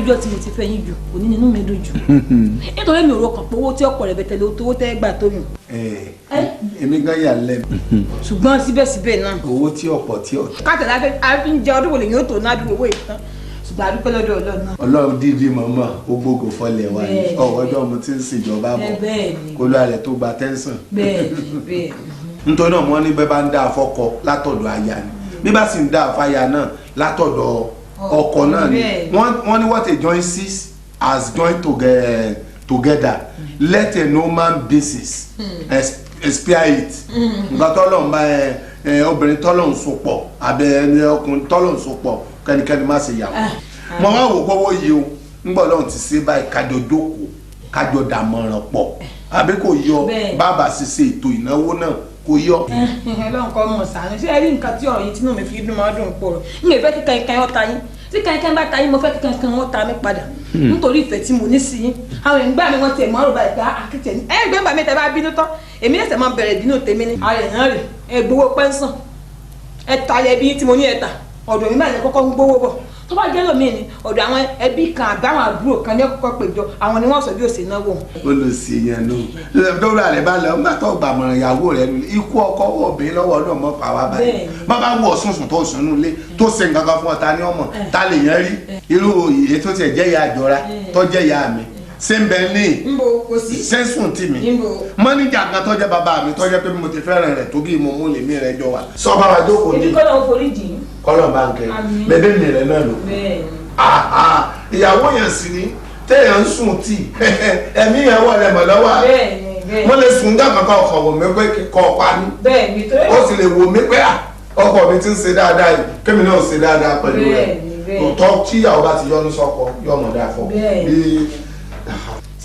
ríjọ́ tí mo ti fẹ́ yín jù òní nínú mi dùn jù nítorí mi ò rọkàn pé owó tí ọ̀pọ̀ rẹ̀ bẹ̀tẹ̀ lówó tẹ́ gbà tó yùn. èmi gan yà lẹ́nu. ṣùgbọ́n síbẹ̀síbẹ̀ náà. owó tí ọ̀pọ̀ tí ọ̀tọ̀. káàtà àfi ń jẹ ọdún wo lè yóò tó náà dúró owó ìtàn ṣùgbọ́n a dúpẹ́ lọ́dọ̀ Ọlọ́run náà. Ọlọ́run dídí mọ̀mọ́ ó gbógo fọlẹ̀ wa ní ọ̀wọ́dọ̀ mo ti ń ṣèjọba bọ̀ kó ló àlẹ́ tó gba tẹ́sán. bẹ́ẹ̀ni. nítorí náà wọ́n ní bẹ́ẹ̀ bá ń dá afọ́kọ látọ̀dọ̀ aya ni bí bá sì ń dá afáya náà látọ̀dọ̀ ọkọ náà ni wọ́n ní what a joint sees as joined together let a normal basis expire it. nǹkan tọ́lọ̀ ń bá obìnrin tọ́lọ̀ ń so pọ̀ abẹ́ ọkùnrin tọ́lọ̀ ń so pọ̀ kẹ́nikẹ́ni má ṣe yàwó. mo máa wò pọ́wọ́ yìí o ńgbọ́ lọ́run ti ṣe báyìí kájọ jókòó kájọ dàmọ̀ràn pọ̀ àbí kò yọ bàbá ṣiṣẹ́ ètò ìnáwó náà kò yọ. Ọlọ́run kọ́ mọ̀ sàánú ṣé ẹ rí nǹkan tí ọ̀rọ̀ yìí tí inú mi fi dùn máa dùn pọ̀ rọ̀ n lè fẹ́ kí kankan ọ̀tá yín tí kankan bá ta yín mo fẹ́ kí kankan ọ̀tá mi padà nítorí ìfẹ́ tí mo ní sí yín àwọn ìgbà mi wọ́n tiẹ̀ mọ́ ọ̀rọ̀ báyìí pé àkìtẹ̀ ní ẹgbẹ́ bàmí tẹ bá bínú tán èmi ẹ̀sẹ̀ máa bẹ̀rẹ̀ bínú tèmi ní. ààrẹ náà rè é gbowó pẹ́ńsàn ẹ̀ta ẹbí tí mo ní ẹ̀ta ọ̀dọ̀ mi máa ń kọ́kọ́ ń gbowó bọ̀ tó bá jẹ́ lómi ni ọ̀dọ̀ àwọn ẹbí kan àbáwọn àbúrò kan ní ọkọ̀ péjọ àwọn ni wọ́n sọ bí ó ṣe náwó. ó lọ sí yẹn ló dọ́wọ́lá rẹ̀ bá lọ nígbà tó gbàmọ̀ràn ìyàwó rẹ̀ nulẹ̀ ikú ọkọ obìnrin lọ́wọ́ ọdún ọmọ fà wá báyìí bá bá wọ̀ sùnsùn tó sùn nulẹ̀ tó ṣe nǹkan kan fún ọ ta ni ọmọ ta lè yẹn rí irú ètò tiẹ̀ jẹ́ ìyá àjọra tó jẹ́ ìyá mi ṣé ń bẹ ní sẹ́sùn tì mí mọ́níjà kan tó jẹ́ bàbá mi tó jẹ́ pé mo ti fẹ́ràn rẹ̀ tó bí mo mú lèmi rẹ̀ jọ wa. sọ bá wa jókòó ní kọ́lọ̀ báńkẹ́ bẹ́ẹ̀ mi rẹ̀ náà lò. ìyàwó yẹn sì ni téèyàn ń sùn tì ẹ̀mí yẹn wọ̀ lẹ́mọ̀ lọ́wọ́ mo lè sùn dá kankan ọkọ̀ wò mí pé kọ́ ọ pa mí ó sì lè wò mí pé ọkọ mi ti ń ṣe dáadáa yìí kémi náà ṣe dáadáa pẹ̀lú rẹ̀ òótọ́ tí ìyàwó bá ti yọnu sọ́kọ yọmọ dáa fọ́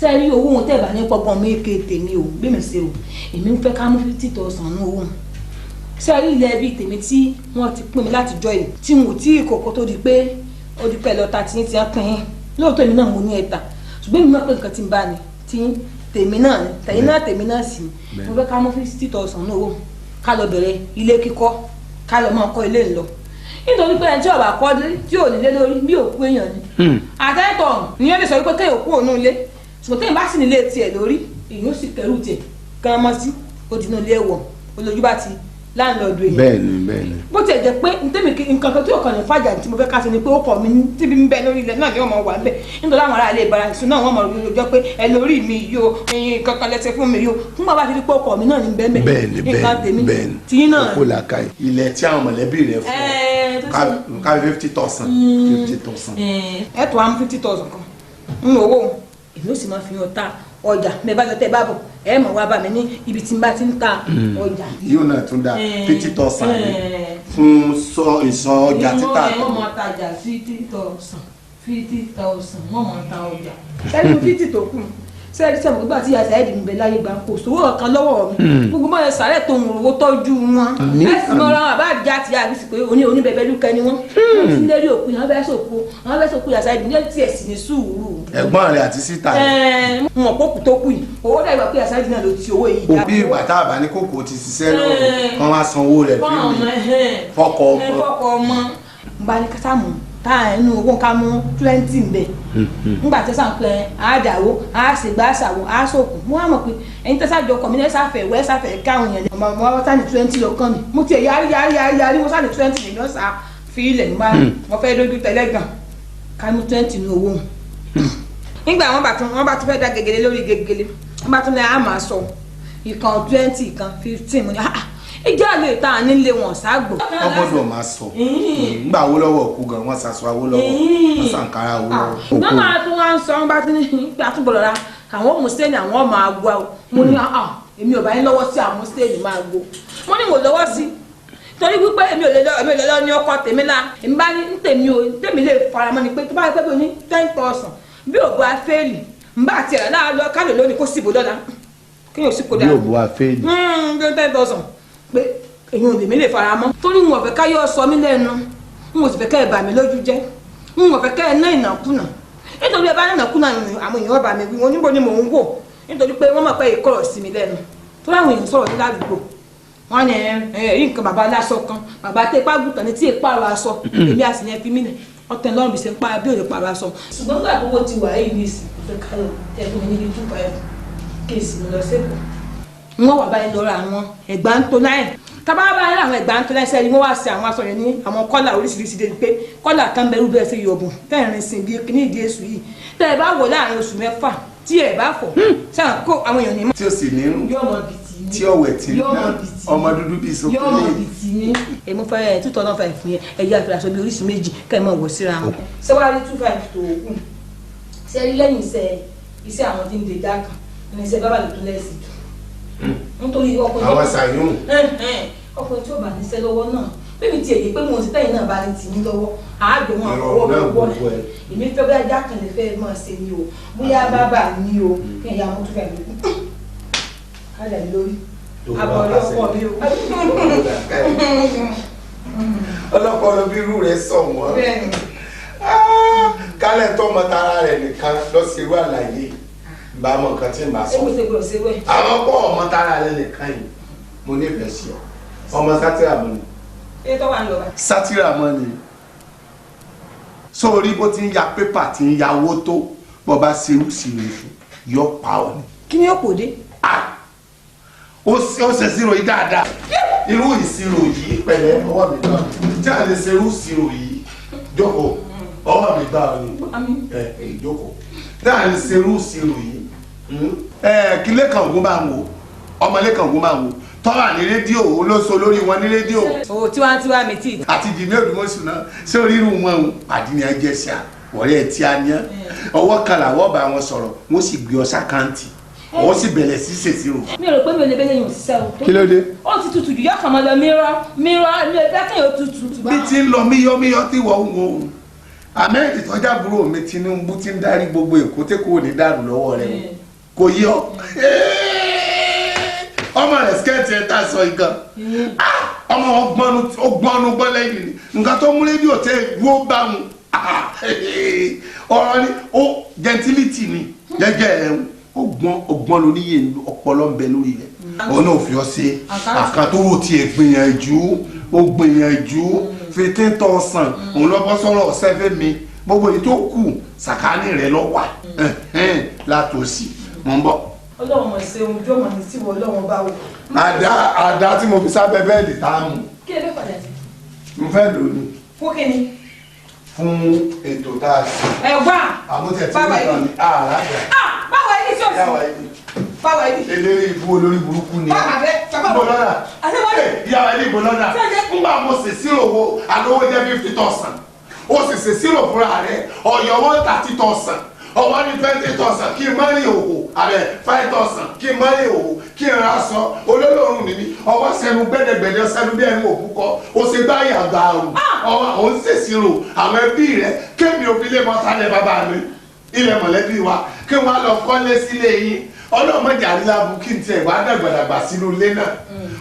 ṣe rí owó wọn tẹ̀ bá ní pọ́gbọ́n méèké tèmi o bí mi ṣe o èmi ń fẹ́ ká mú 50,000 ní owó ṣe rí ilẹ̀ bíi tèmi tí wọ́n ti pín mi láti jọ yìí tí mo tí ìkòkò tó di pé ó di pẹ́ lọ́ta tí ń ti pín in lóòótọ́ èmi náà mo ní ẹ̀ta ṣùgbọ́n èmi náà pé nǹkan tí ń bá ní tí tèmi náà ní tẹ̀yìn náà tèmi náà sì ní mo fẹ́ ká mú 50,000 ní owó ká lọ bẹ̀rẹ̀ ilé kíkọ́ ká lọ máa kọ́ ilé ńlọ nítorí pé ẹni tí ọba kọ́ tí ò nílé lórí bí òkú èèyàn ni àtẹ́tọ̀ ìyẹn lè sọ wípé kéèyàn kú òun ilé ṣùgbọ́n téèyàn bá sì nílé tiẹ̀ lórí èyí ó sì kẹrù tiẹ̀ kán mọ́ sí òdìnnà ilé ẹ̀wọ̀n olójú bá ti láńlọ́ọ̀dù èyí. bẹ́ẹ̀ni. bó tiẹ̀ jẹ́ pé ntẹ́mi nǹkan kan tí yóò kàn ní fàjà tí mo fẹ́ ká sí ni pé ó kọ̀ mí tíbi ń bẹ lórí ilẹ̀ náà ni wọ́n mọ̀ wà ń bẹ̀ nítorí àwọn ará ilé ìbára ìṣúná náà wọ́n mọ̀ lójó pé ẹ lórí mi yìí o ẹyin kankan lẹ́sẹ̀ fún mi yìí o fún bàbá ti di pé ó kọ̀ mí náà ní bẹ́ẹ̀ bẹ́ẹ̀ni tí náà. kó la ka ilẹ̀ tí àwọn mọ̀lẹ́bí rẹ̀ fún ká 50,000. ẹ tó àwọn 50,000 kan nínú owó èmi ó sì máa fi hàn ta ọjà mẹ bá tẹ bá bọ ẹ mọ wá bá mi ní ibi tí n bá ti ń ta ọjà. yóò náà tún dá 50,000 fún ìsọ ọjà títà. wọ́n máa tajà 50,000 wọ́n máa ta ọjà. sẹ́ni 50 tó kù sẹ́ni sẹ́ni gbogbo àti yàtọ̀ ẹ̀dì ń bẹ láyé gbà kò sówó ọ̀kan lọ́wọ́ mi gbogbo mọ́ ẹ sàrẹ́ tó ń rówó tọ́jú wọn. ẹ̀sìn mọ́ra wọn àbá àdìjà àti àbísí pé oníbẹ̀bẹ̀ lúkẹ́ ni wọ́n. wọ́n ti ń lérí òkú yẹn wọ́n fẹ́ sòkú yàtọ̀ ẹ̀dì ní ẹ̀ tí ẹ̀ sì ní sùúrù. ẹ̀gbọ́n rẹ̀ àti síta rẹ̀. mọ̀ kókù tó kù yìí owó dàgbà pé yàtọ̀ ẹ̀dì náà ló ti owó yìí. òbí ìgbà tá a bá ní kókò ti ṣiṣẹ́ lọ́wọ́ kan wá sanwó rẹ̀ fọ́kọ ọmọ nba ní kásámù tá ẹnu owó ká mú 20 ń bẹ ńgbà tẹsán pé àádáwó àásègbà àṣàwò àásòkù mo wá mọ̀ pé ẹ̀yin tẹsán jọ kọ mi lẹsàfẹ wẹsàfẹ káwọn yẹn ọmọ ọmọ wọn sáni 20 lọkàn mi mo tiẹ̀ yarí mo sáni 20 nìyẹn ọsà fi ilẹ̀ nígbà mo fẹ́ dojú tẹ́lẹ̀gàn ká mú 20 ní owó nígbà wọn bá tún fẹ́ dá gègèlè lórí gègèlè wọn bá tún lẹ àmà sọ ìkan 20 ìkan 15 mo ní ìjà lè ta nílé wọn ságbo. wọ́n gbọ́dọ̀ máa sọ nígbà Awólọ́wọ̀ kú gan wọ́n ṣaṣọ Awólọ́wọ̀ wọ́n ṣàǹkárá Awólọ́wọ̀. ìgbà máa tún wá ń sọ wọn bá tún ní ìgbà tún gbọ́dọ̀ ra àwọn mùsùlùmí àwọn máa gbọ́ ọ mo ní èmi ò bá yín lọ́wọ́ sí àwọn mùsùlùmí máa gbọ́ mo ní mo lọ́wọ́ sí torí wípé èmi ò lè lọ ní ọkọ tèmi la èmi bá ní tèmi ò tèmi lè faramọ́ ni pé tó bá yẹ pé bí o ní 10,000 bí ògbó afẹ́ẹ̀lì ń bá àti ẹ̀rọ náà lọ kálò lónìí kó síbò lọ́la kí yóò sì kó dáa bí ògbó afẹ́ẹ̀lì bí o 10,000 pé èyí ò lè mí lè fara mọ́ torí wọn fẹ́ káyọ̀ sọ mí lẹ́nu wọn sì fẹ́ kẹ́ ẹ̀ bà mí lójú jẹ́ wọn fẹ́ kẹ́ ẹ̀ ná ìnákúnà nítorí ẹ bá ná ìnákúnà àwọn èèyàn bà mí wí wọn níbo ni mò ń wò nítorí pé wọ́n mọ̀ pé ìkọ̀rọ̀ sí mi lẹ́nu tó láwọn èèyàn sọ̀rọ̀ ní ládùúgbò wọn ni èyí nǹkan bàbá aláṣọ kan bàbá tẹ ipá gùtàn ní tí èèpá ọ̀rọ̀ aṣọ èmi àti yẹn fi mí nẹ̀ ọ̀tẹ̀ lọ́rùn bí ṣe ń pa bí òde para sọ. ṣùgbọ́n nígbà tó wọ́n ti wà yìí ní ìsìn ìfẹ́ káyọ̀ ẹ̀fún mi níbi 2,500 kéèsì mi lọ sẹ́kọ̀ọ́. wọ́n wà báyìí lọ́ra àwọn ẹ̀gbá ń tó láì tábà bá rí àwọn ẹ̀gbá ń tó láì sẹ́yìn wọ́n wá sí àwọn aṣọ yẹn ní àwọn kọ́là oríṣiríṣi dé pé kọ́là kan bẹ̀rù bẹ́ẹ̀ sí yọ̀bùn tẹ́ẹ̀rin sìn bí kíní ìdí èṣù yìí tẹ́ ẹ bá wọ̀ láàrin oṣù mẹ́fà tí ẹ bá fọ̀ sáà kó àwọn èèyàn ní mọ́. tí o sì nínú tí ọwẹ tí ọmọ dúdú bíi sókè yọmọ bìtì ní èmi fẹ́ 2,500 fún yẹn ẹ̀yà àfẹ́rẹ́sọ bíi oríṣi méjì kẹ́ ẹ̀ mọ̀ wọ̀ síra wọn. ṣé wàá rí 2,500 tó kù ṣe rí lẹ́yìn iṣẹ́ àwọn tí ń de dáàkà ní iṣẹ́ bábà lè tún lẹ́sìn tó nítorí ọkùnrin àwọn ṣàyún ọkùnrin tí ó bá níṣẹ́ lọ́wọ́ náà bébí ti èyí pé mo ti tẹ̀yìn náà bá ní tì ní lọ́wọ́ àádọ́ wọn àkọ́wọ́ lọ́wọ́ rẹ̀ èmi fẹ́ bóyá dáàkàn lè fẹ́ mọ̀ ṣe ni o bóyá bábà ni o kí ẹ̀yà wọn 2,500 kù kálẹ̀ lórí àbọ̀lọ́pọ̀ mi o. ọlọ́pọ̀lọ́ bí irú rẹ̀ sọ wọ́n kálẹ̀ tó mọ tara rẹ̀ nìkan lọ sí irú àlàyé bá mọ nǹkan tí n bá sọ. àwọn pọ̀ ọmọ tara rẹ̀ nìkan yìí mo nífẹ̀ẹ́ sí ọ ọmọ sátírà mọ́ ni. sátírà mọ́ ni sórí bó ti ń ya pépà tí ń ya owó tó bọ́ bá ṣerú sí rẹ̀ fún yọ pa ọ ni. kí ni yóò kò dé. ó ṣe ìṣirò yìí dáadáa irú ìṣirò yìí pẹ̀lẹ́ ọwọ́ mi náà tí a lè ṣe irú ìṣirò yìí jókòó ọwọ́ mi gbà ọ ni jókòó tí a lè ṣe irú ìṣirò yìí kí lẹ́kàn ògún máa ń wò ọmọ lẹ́kàn ògún máa ń wò tọ́wà ní rédíò olóso lórí wọn ní rédíò. o tiwantiwa mi tí. àti jìnnì òdùmọ̀sùn náà ṣé orí irú wọn àdínní ẹjẹ sí à ọ̀rẹ́ ẹ̀ tí a ní ọwọ́ kan làwọ̀ bá wọn sọ̀rọ̀ wọ́n sì gbé ọ sákáǹtì wọ́n sì bẹ̀rẹ̀ sí ṣèṣirò. mi ò rò pé mi ò lè bẹ́ẹ̀ yẹn òṣìṣẹ́ o. kí ló dé. ó ti tutù jù yọkàn mọ́ lọ mírọ́ mi ò dákẹ́ yóò tutù. bí ti ń lọ míyọ́míyọ́ tí wọ́n ń wo ahmed tọ́jà búrò mi Tinubu ti ń darí gbogbo èkó tí kò ní dàrú lọ́wọ́ rẹ̀ kò yọ ọmọ rẹ̀ skẹ́ẹ̀tì ẹ̀ tá a sọ ìgan ọmọ ọgbọ́nú gbọ́ lẹ́yìn ni nǹkan tó mú rédíò tẹ́ wó bá wọn ọ̀rọ̀ ni ó gentility ni gẹ́gẹ́ ẹ̀ ọgbọ́n ló níyè ọpọlọ ń bẹ lórí rẹ̀ òun náà fi ọ sí àkàtúwò tí ẹ gbìyànjú ó gbìyànjú 15,000 òun lọ́bọ́ sọ̀rọ̀ ọ̀sẹ́fẹ́ mi gbogbo èyí tó kù sàkáání rẹ̀ lọ́wọ́ látòsí mọ́ ń bọ̀. Ọlọ́run mọ̀ ṣe ojú ọmọ ní tí wọ́n Ọlọ́run bá wò. àdá tí mo fi sábẹ́ bẹ́ẹ̀dì tá a mú. kí ẹ bẹ́ padà sí. mo fẹ́ lò ní. fún kí ni. fún ètò tá a ṣe. ẹ̀gbọ́n. àmútẹ̀ tí mo kàn ní àràgbà. báwo ẹni tí o sì. báwo ẹni. eléré ibú olórí burúkú ni. báwo abẹ. ibo lọ́dà. ìyàwó ẹni ibo lọ́dà. nígbà mo ṣèṣirò wo àlówó jẹ́ 50,000 ó sì ṣèṣirò fúnra rẹ̀ ọ̀yọ́wọ́ 30,000 ọwọ́ ní 20,000 kí n má rí òwò àbẹ̀ 5,000 kí n má rí òwò kí n ra aṣọ olólùrùn nìmi ọwọ́ sẹ́nu gbẹ́dẹ̀gbẹ́dẹ́ sẹ́nu bí ẹnu òkú kọ́ ó ṣe gbá yàgò àrùn ọwọ́ àwọn ń ṣèṣirò àwọn ẹbí rẹ kémi òfin lè mọ́tálẹ̀ bàbá mi ilẹ̀ mọ̀lẹ́bí wa kí wọ́n á lọ kọ́lé sílé yín ọlọ́mọdé àríláàbù kí n tiẹ̀ wá dàgbàdàgbà sínú ilé náà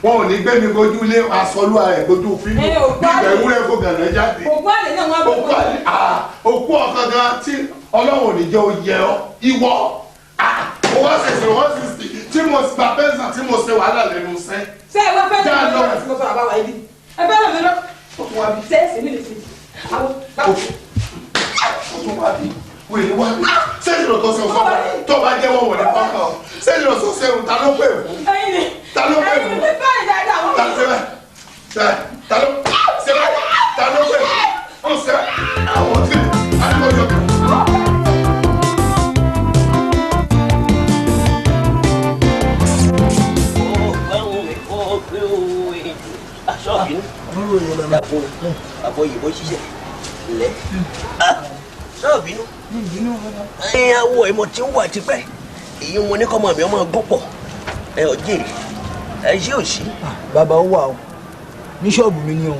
wọn ò ní gbé mi gbójú ilé aṣọlúwa rẹ̀ gbójú fínú nígbà ewúrẹ́ kó gànà jáde òkú ọ̀kankan tí ọlọ́run ò ní jẹ́ oyè ọ ìwọ owó ṣẹ̀ṣẹ̀ 160 tí mo gba pẹ́ńsà tí mo ṣe wàhálà lẹ́nu sẹ́. ṣé ẹ wá fẹ́ lọ́wọ́ lọ́wọ́ tí mo sọ àbáwá ibi ẹ fẹ́ lọ́wọ́ lọ́wọ́ ó tún wá bí sẹ́ẹ̀sì mi lè fi àwọn báwo. ó tún wá bí wèrè wá bí sẹ́yìn lọ tó ṣe ọ̀sán tó bá jẹ́wọ́ wọ̀ ní pápá ọ sẹ́yìn lọ tó ṣe ta ló pè fún. ta ló pè fún. ta ló pè fún. ó ṣe àwọn tí àdìgbòjọ. àbọ̀ òyìnbó ṣiṣẹ́ lẹ́ sọ́ọ̀ bínú. awọ ẹ̀ mo ti ń wà tipẹ́ èyí mo ní kọ́mọ mi ọmọ gbọ́pọ̀ ẹ ò jèrè ẹ ṣé ò sí. bàbá ó wà o ní ṣọ́ọ̀bù mi ni o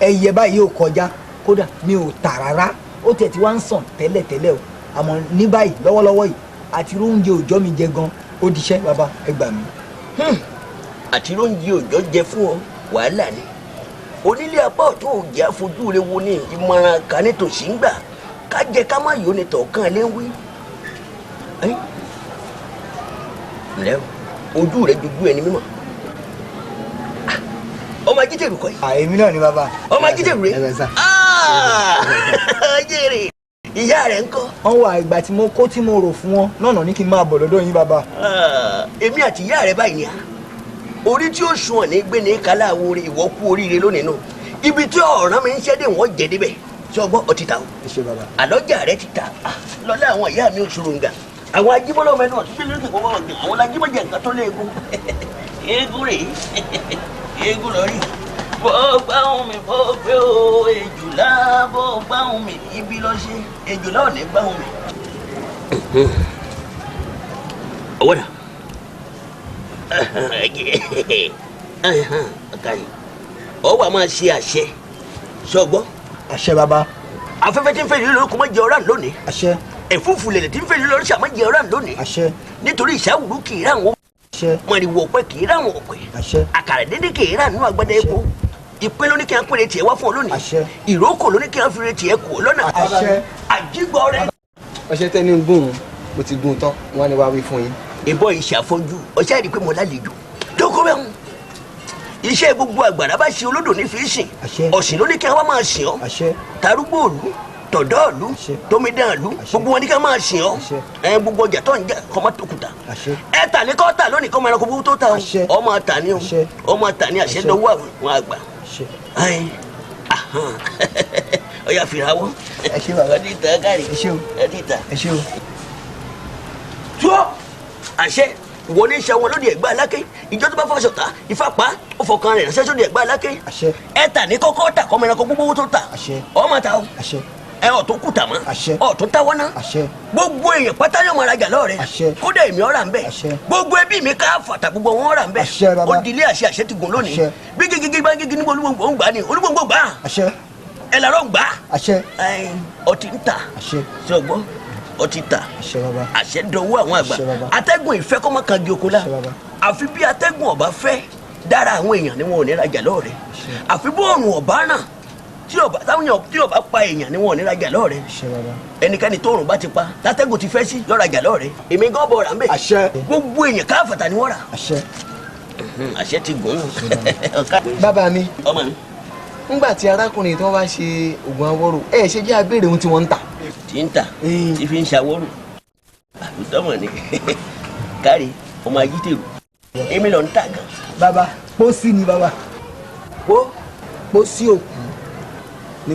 ẹyẹ báyìí ò kọjá kódà mi ò tà rárá ó tẹ̀ tí wá ń sàn tẹ́lẹ̀tẹ́lẹ̀ o àmọ́ ní báyìí lọ́wọ́lọ́wọ́ yìí àti oúnjẹ òòjọ́ mi jẹ gan ó diṣẹ́ bàbá ẹ gbà mí. àti oúnjẹ òòjọ́ jẹ fún ọ wàhálà ni onílé apá ọ̀tún òjì àfojú rẹ wo ni ìmọ̀ràn kan nítòsí ń gbà ká jẹ ká má yóò ní tọ̀ọ̀kan lé ń wí. ǹlẹ́ ojú rẹ dojú ẹni mímọ́ ọmọ ajídèrú kọ́ yìí. èmi náà ni bàbá. ọmọ ajídèrú rẹ jèrè ìyá rẹ̀ ńkọ́. wọ́n wà ìgbà tí mo kó tí mo rò fún wọn náà ní kí n máa bọ̀ lọ́dọ̀ yín bàbá. èmi àti ìyá rẹ̀ báyìí ni a orí tí ó sun ọ̀nà gbé ní kálá orí ìwọ kú oríire lónìí náà ibi tí ọ̀ràn mi ń ṣẹ́dẹ̀ wọ́n jẹ́ débẹ̀ ṣọgbọ́n ọtí ta o. ẹ ṣé bàbá. àlọ́jà rẹ ti ta lọ́lá àwọn ìyá mi ò ṣòro nga àwọn ajíbọ́lọ́ mẹ́nu ọ̀tún bí lóṣù kọ́kọ́ ọ̀gbìn àwọn ajíbọ́jẹ̀ nǹkan tó léegun eégún rèé eégún lọ rí bó gbáhùn mi bó gbé o èjùlá bó gbáhùn mi ibi lọ ṣe èjùlá ò ní gbáhùn mi. ọwọ́ dà ọ̀kàrí ọwọ́ a máa ṣe àṣẹ ṣọgbọ́n. àṣẹ bàbá. afẹ́fẹ́ tí ń fẹ́ yìí lórúkọ mọ́ jẹ ọ̀rá lónìí. àṣẹ. ẹ̀fúùfù lẹ̀lẹ̀ tí ń fẹ́ yìí lórúkọ ṣàmọ́ jẹ ọ̀rá lónìí. àṣẹ. nítorí ìṣàwùrú kì í ráwọn. àṣẹ. mọ̀rìwò ọ̀pẹ kì í ráwọn ọ̀pẹ. àṣẹ. àkàrà dédé kì í ránú agbada epo. ìpín ló ní kí wọ́n pèrè tiẹ̀ wá fún ọ lónìí. àṣẹ. ìrókò ló ní kí wọ́n fèrè tiẹ̀ kù lọ́nà. àṣẹ. àjígbọ́ rẹ. ọṣẹ tẹni ń gùn mo ti gùn tán wọn ni wàá wí fún yín. ìbọn ìṣàfọjú ọṣẹ ìdí pé mo lálejò dókó bẹ́ẹ̀ iṣẹ́ gbogbo àgbàrá bá ṣe olódò ní fi sìn ọ̀sìn ló ní kí wọ́n máa sìn ọ́ tarúgbó òlu tọ̀dọ́ òlu tómídán òlu gbogbo wọn ní kí wọ́n máa sìn ọ́ gbogbo ọjà tó ń jà kọ́ máa tókùtà ẹ tà ní kọ́ tà lónìí kọ́ máa ẹranko gbogbo tó ta o ọmọ tà ní o ọmọ tà ní àṣẹ dọwọ́ àwọn àgbà ọyà fìràwọ́ ọdí ìta kárí ọdí ìta tó àṣẹ wọ́n ní sẹ́wọ̀n lóde ẹ̀gbá aláké ìjọ tó bá fọ́ ṣọ̀tá ìfapá ó fọkàn rẹ̀ ránṣẹ́ sóde ẹ̀gbá aláké ẹ tà ní kọ́kọ́ tà kọ́mọ ẹranko gbogbo tó tà ọmọ ta o ẹ ọ̀tún kùtà mọ́ ọ̀tún táwọ́ ná gbogbo èèyàn pátá yóò máa rajà lọ́ọ̀rẹ́ kódà èmi ọ̀rà ń bẹ̀ gbogbo ẹbí mi ká fàtà gbogbo wọn ọ̀rà ń bẹ̀ ó di ilé àṣẹ ti gùn lónìí bí gègé bá gègé níbo olúgbòǹgbò ń gbà ní olúgbòǹgbò gbà ẹ làárọ̀ ń gbà ọtí ń tà ṣọgbọ́n ọtí ta àṣẹ dọwọ́ àwọn àgbà atẹ́gùn ìfẹ́ kọ́ mọ́ kan di oko la àfi bí atẹ́gùn ọba fẹ́ dára àwọn èèyàn ni wọn ò ní rajà lọ́ọ̀rẹ́ àfi bó òrùn ọba náà tí ọba pa èèyàn ni wọn ò ní rajà lọ́ọ̀rẹ́ ẹnikẹ́ni tó òrùn bá ti pa látẹ́gùn ti fẹ́ sí lọ́rajà lọ́ọ̀rẹ́ èmi gan bọ̀ rà ń bẹ̀ gbogbo èèyàn káfàtà ni wọ́n rà àṣẹ ti gùn ún. bàbá mi ọmọ mi. ńgbà tí arákùnrin tí wọ́n bá ṣe oògùn awọ́rò ẹ ṣe jẹ́ abéèrè ohun tí wọ́n ń tà. tí ń tà tí fi ń ṣàwọ́rò àbútọ́mọ̀ ni kárí ọmọ ajítèrò èmi lọ ń tà gan. bàbá pósí ni bàbá pósí òkú.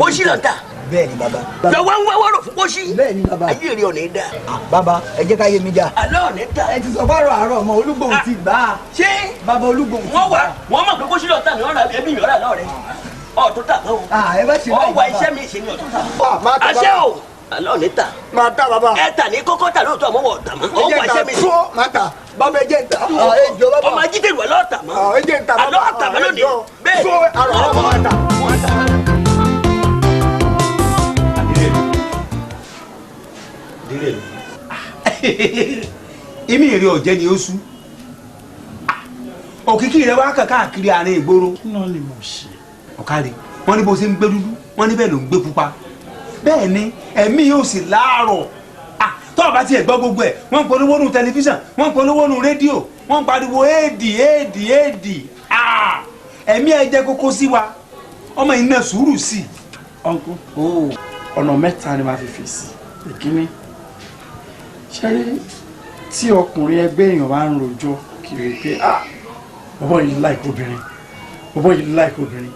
pósí lọ ń tà. bẹ́ẹ̀ ni bàbá. lọ́wọ́ ń wáwọ́rò fún pósí. bẹ́ẹ̀ ni bàbá. ayé rẹ̀ ò ní dá. bàbá ẹ jẹ́ ká yé mi já. àlọ́ ò ní dá. ẹ ti sọ fọ́ọ̀rọ̀ àárọ̀ ọmọ olúgbòhùn ti gbà á. ṣé bàbá olúgbòhùn ti gbà á. wọ́n mọ̀ pé pósí lọ tà ní ọ̀rọ̀ ẹbí mi ọ̀rọ̀ àlọ́ rẹ̀ ọ̀tún tà mọ́ o. ẹ bá ṣe báyìí ọwọ́ iṣẹ́ mi ṣe ni ọ̀tún tà mọ́. àṣẹ o àlọ́ ní tà. máa tà bàbá. ẹ tà ní kókó tà lóòótọ́ àmọ́ wọ̀ tà mọ́. ọwọ́ iṣẹ́ mi ṣe. máa tà bàbá ẹ jẹ́ ń tà. ọmọ ajítèrú àlọ́ tà mọ́. ẹ jẹ́ ń tà bàbá. àlọ́ tà mọ́ lónìí. bẹ́ẹ̀ ni ọmọ máa tà. ìmí ìrìn ọ̀jẹ́ ni ó sú òkìkí rẹ wá kàn káàkiri àárín ìgboro. kí náà lè mọ̀ ṣe. ọ̀kadì wọ́n ní bó ṣe ń gbé dúdú wọ́n ní bẹ́ẹ̀ ló ń gbé pupa bẹ́ẹ̀ ni ẹ̀mí yóò sì láàárọ̀ tó o bá tiẹ̀ gbọ́ gbogbo ẹ̀ wọ́n ń polówó nu tẹlifíṣàn wọ́n ń polówó nu rédíò wọ́n ń pariwo éèdì ẹ̀mí ẹ jẹ́ kókó sí wa ọmọ yìí náà sùúrù sí i. ọ̀nkú ọ̀nà mẹ́ta ni màá fi fèsì ìkíní ṣẹ́rí tí ọkùnrin ẹgbẹ́ èèyàn bá ń rojọ́ kiri pé bọ́bọ́ yìí láìkó obìnrin bọ́bọ́ yìí láìkó obìnrin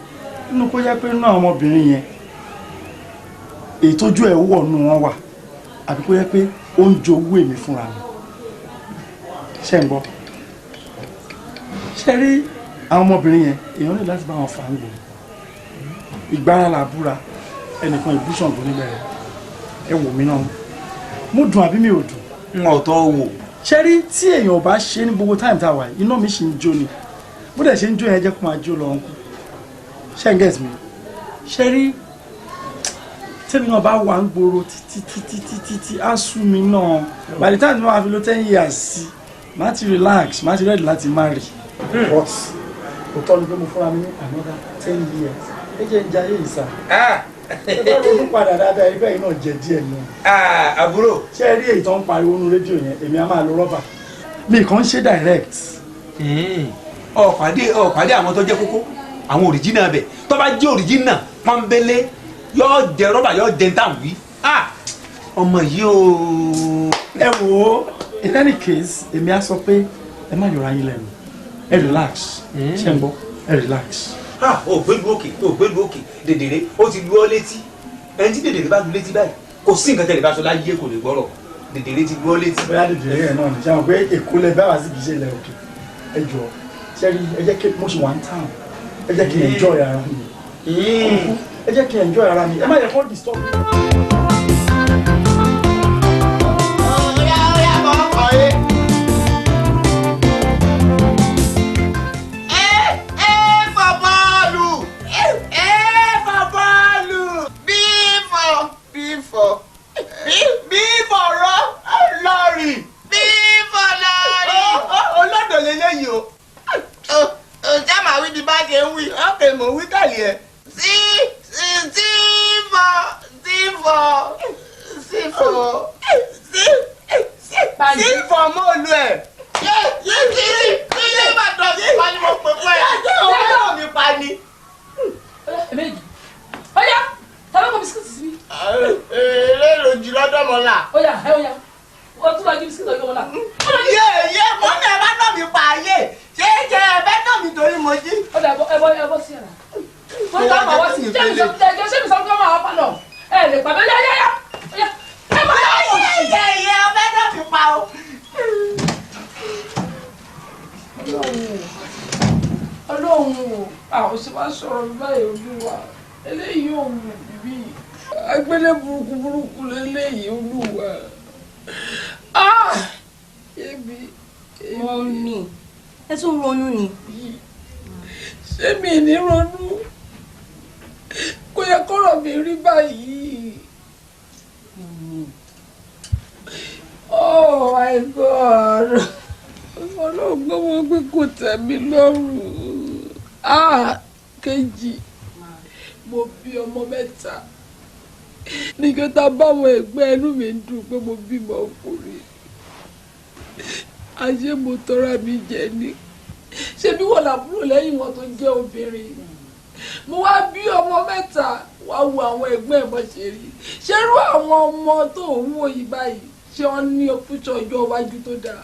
nínú kó yẹ pé inú àwọn ọmọbìnrin yẹn èyí tójú ẹ̀ wọ̀ nù wọn wà àbí kó yẹ pé ó ń jowú èmi fúnra mi ṣe ń gbọ́ ṣe rí àwọn ọmọbìnrin yẹn èèyàn ní láti bá wọn fà ń gbò ìgbára làbúra ẹnìkan ìbúṣàn tó níbẹ̀ ẹ wò mí náà mo dùn àbí mi ò dùn. n ò tọ́ wò. ṣe rí tí èèyàn bá ṣe ní gbogbo táìmù tá a wà yìí iná mi ṣì ń jó ni bó dẹ̀ ṣe ń jó yẹn jẹ́ kó máa jó lọ ń kú ṣe ń gẹ̀ẹ́sì mi ṣe rí tẹ́mi náà bá wà ń gbòòrò títí á sú mi náà by the time tí wọ́n á fi lo 10 years sí má ti relax má ti ready láti marry but òótọ́ ni pé mo fúnra mi ní another 10 years ẹ jẹ́ ń jayé ìsà ẹ bá ronú padà dáadáa ẹgbẹ́ yìí náà jẹ díẹ̀ náà. àbúrò. ṣé ẹ rí èyí tó ń pariwo nínú rédíò yẹn èmi á máa lo rọ́bà mi kàn ń ṣe direct. ọ̀pàdé àwọn tó jẹ́ kókó àwọn òrìjínà bẹ̀ tó bá jẹ́ òrìjínà pọ́nbélé yóò jẹ rọ́bà yóò jẹ ntàn wí ọmọ yìí o. ẹ wo in any case èmi á sọ pé ẹ má yọra yín lẹ́nu ẹ relax ṣe ń gbọ́ ẹ relax. o gbẹlu òkè dèdèrè ó ti lu ọ létí ẹni tí dèdèrè bá lu létí báyìí kò sí nǹkan tẹ̀lé bá sọ láyé kò lè gbọ́rọ̀ dèdèrè ti lu ọ létí. bóyá dèdèrè yẹn náà ní sáwọn pé èkó lẹ bá wà sí kìí ṣe ilẹ̀ òkè ẹ jọ ṣẹ́rí ẹ jẹ́ kí mo ṣe wà ń tàn ẹ jẹ́ kí n enjoy ara mi ẹ jẹ́ kí n enjoy ara mi ẹ má yẹ kó disturb mi. Kejì mo bí ọmọ mẹ́ta nígbà tá a bá wọn ẹgbẹ́ ẹnu mi ń dùn pé mo bímọ ọkùnrin ayé mo tọ́ra mi jẹ ni ṣé bí wọn làbúrò lẹ́yìn wọn tó jẹ́ obìnrin mo wá bí ọmọ mẹ́ta wá wo àwọn ẹgbẹ́ ẹ̀ bọ́ ṣe rí ṣerú àwọn ọmọ tó ń wò yìí báyìí ṣé wọ́n ní ọkùnrin ọjọ́ iwájú tó dáa.